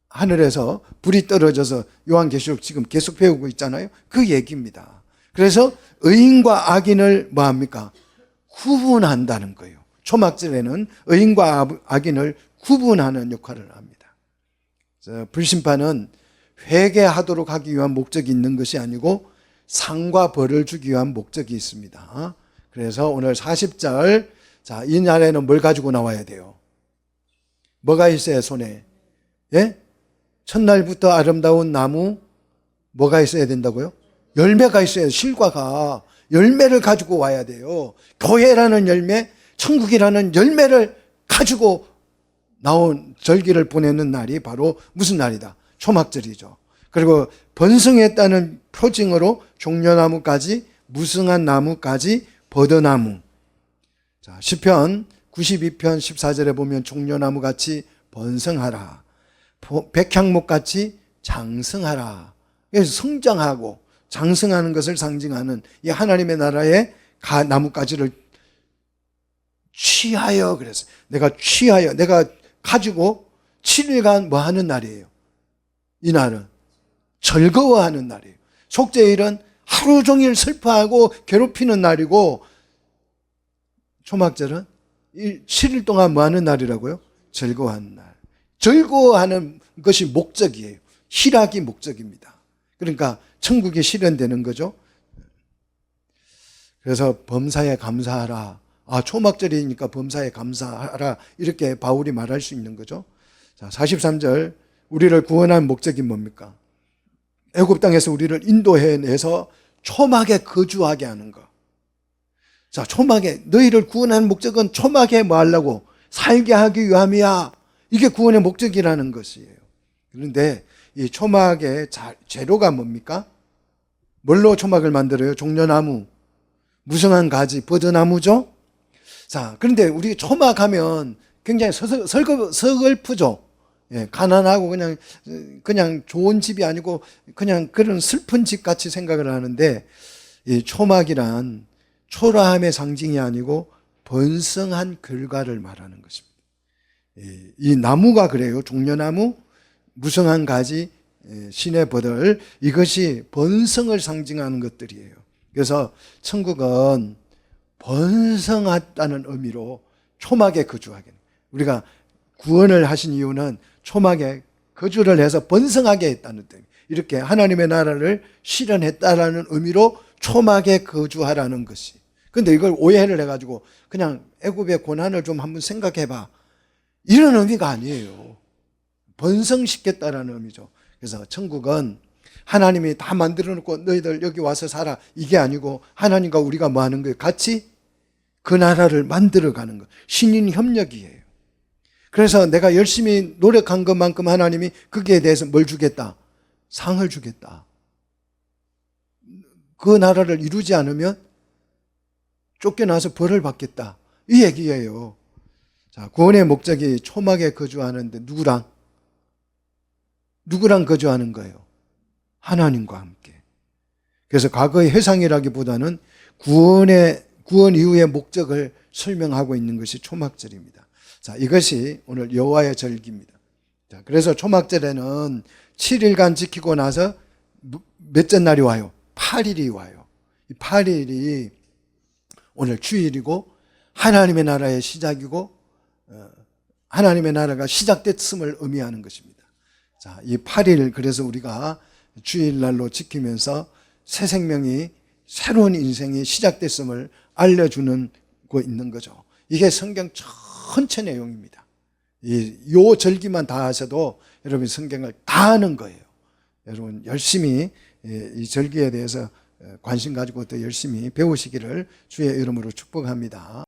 하늘에서 불이 떨어져서 요한계시록 지금 계속 배우고 있잖아요. 그 얘기입니다. 그래서 의인과 악인을 뭐합니까? 구분한다는 거예요. 초막절에는 의인과 악인을 구분하는 역할을 합니다. 불심판은 회개하도록 하기 위한 목적이 있는 것이 아니고 상과 벌을 주기 위한 목적이 있습니다. 그래서 오늘 40절, 자, 이 날에는 뭘 가지고 나와야 돼요? 뭐가 있어야 손에? 예? 첫날부터 아름다운 나무, 뭐가 있어야 된다고요? 열매가 있어야 돼요. 실과가. 열매를 가지고 와야 돼요. 교회라는 열매, 천국이라는 열매를 가지고 나온 절기를 보내는 날이 바로 무슨 날이다? 초막절이죠. 그리고 번성했다는 표징으로 종려나무까지, 무성한 나무까지, 버드나무. 자, 시편 92편 14절에 보면 종려나무같이 번성하라. 백향목같이 장성하라. 그래서 성장하고 장성하는 것을 상징하는 이 하나님의 나라의 나뭇가지를 취하여, 그랬어요. 내가 가지고 7일간 뭐 하는 날이에요? 이 날은 즐거워하는 날이에요. 속죄일은 하루 종일 슬퍼하고 괴롭히는 날이고, 초막절은 7일 동안 뭐 하는 날이라고요? 즐거워하는 날. 즐거워하는 것이 목적이에요. 희락이 목적입니다. 그러니까 천국이 실현되는 거죠. 그래서 범사에 감사하라. 초막절이니까 범사에 감사하라. 이렇게 바울이 말할 수 있는 거죠. 자, 43절. 우리를 구원한 목적이 뭡니까? 애굽 땅에서 우리를 인도해내서 초막에 거주하게 하는 거. 자, 초막에, 너희를 구원한 목적은 초막에 뭐 하려고? 살게 하기 위함이야. 이게 구원의 목적이라는 것이에요. 그런데 이 초막의 재료가 뭡니까? 뭘로 초막을 만들어요? 종려나무, 무성한 가지, 버드나무죠? 자, 그런데 우리 초막하면 굉장히 서글프죠? 예, 가난하고 그냥 좋은 집이 아니고 그냥 그런 슬픈 집 같이 생각을 하는데, 이 초막이란 초라함의 상징이 아니고 번성한 결과를 말하는 것입니다. 이 나무가 그래요. 종려나무, 무성한 가지, 신의 버들, 이것이 번성을 상징하는 것들이에요. 그래서 천국은 번성하다는 의미로 초막에 거주하게, 우리가 구원을 하신 이유는 초막에 거주를 해서 번성하게 했다는 뜻입니다. 이렇게 하나님의 나라를 실현했다라는 의미로 초막에 거주하라는 것이. 근데 이걸 오해를 해가지고 그냥 애굽의 고난을 좀 한번 생각해봐, 이런 의미가 아니에요. 번성시켰다라는 의미죠. 그래서 천국은 하나님이 다 만들어 놓고 너희들 여기 와서 살아, 이게 아니고 하나님과 우리가 뭐 하는 거예요? 같이 그 나라를 만들어 가는 것. 신인 협력이에요. 그래서 내가 열심히 노력한 것만큼 하나님이 거기에 대해서 뭘 주겠다? 상을 주겠다. 그 나라를 이루지 않으면 쫓겨나서 벌을 받겠다, 이 얘기예요. 자, 구원의 목적이 초막에 거주하는데 누구랑 거주하는 거예요? 하나님과 함께. 그래서 과거의 회상이라기보다는 구원 이후의 목적을 설명하고 있는 것이 초막절입니다. 자, 이것이 오늘 여호와의 절기입니다. 자, 그래서 초막절에는 7일간 지키고 나서 몇째 날이 와요? 8일이 와요. 이 8일이 오늘 주일이고 하나님의 나라의 시작이고 하나님의 나라가 시작됐음을 의미하는 것입니다. 자, 이 8일, 그래서 우리가 주일날로 지키면서 새 생명이, 새로운 인생이 시작됐음을 알려주는 거 있는 거죠. 이게 성경 전체 내용입니다. 요 절기만 다 하셔도 여러분 성경을 다 아는 거예요. 여러분 열심히 이 절기에 대해서 관심 가지고 또 열심히 배우시기를 주의 이름으로 축복합니다.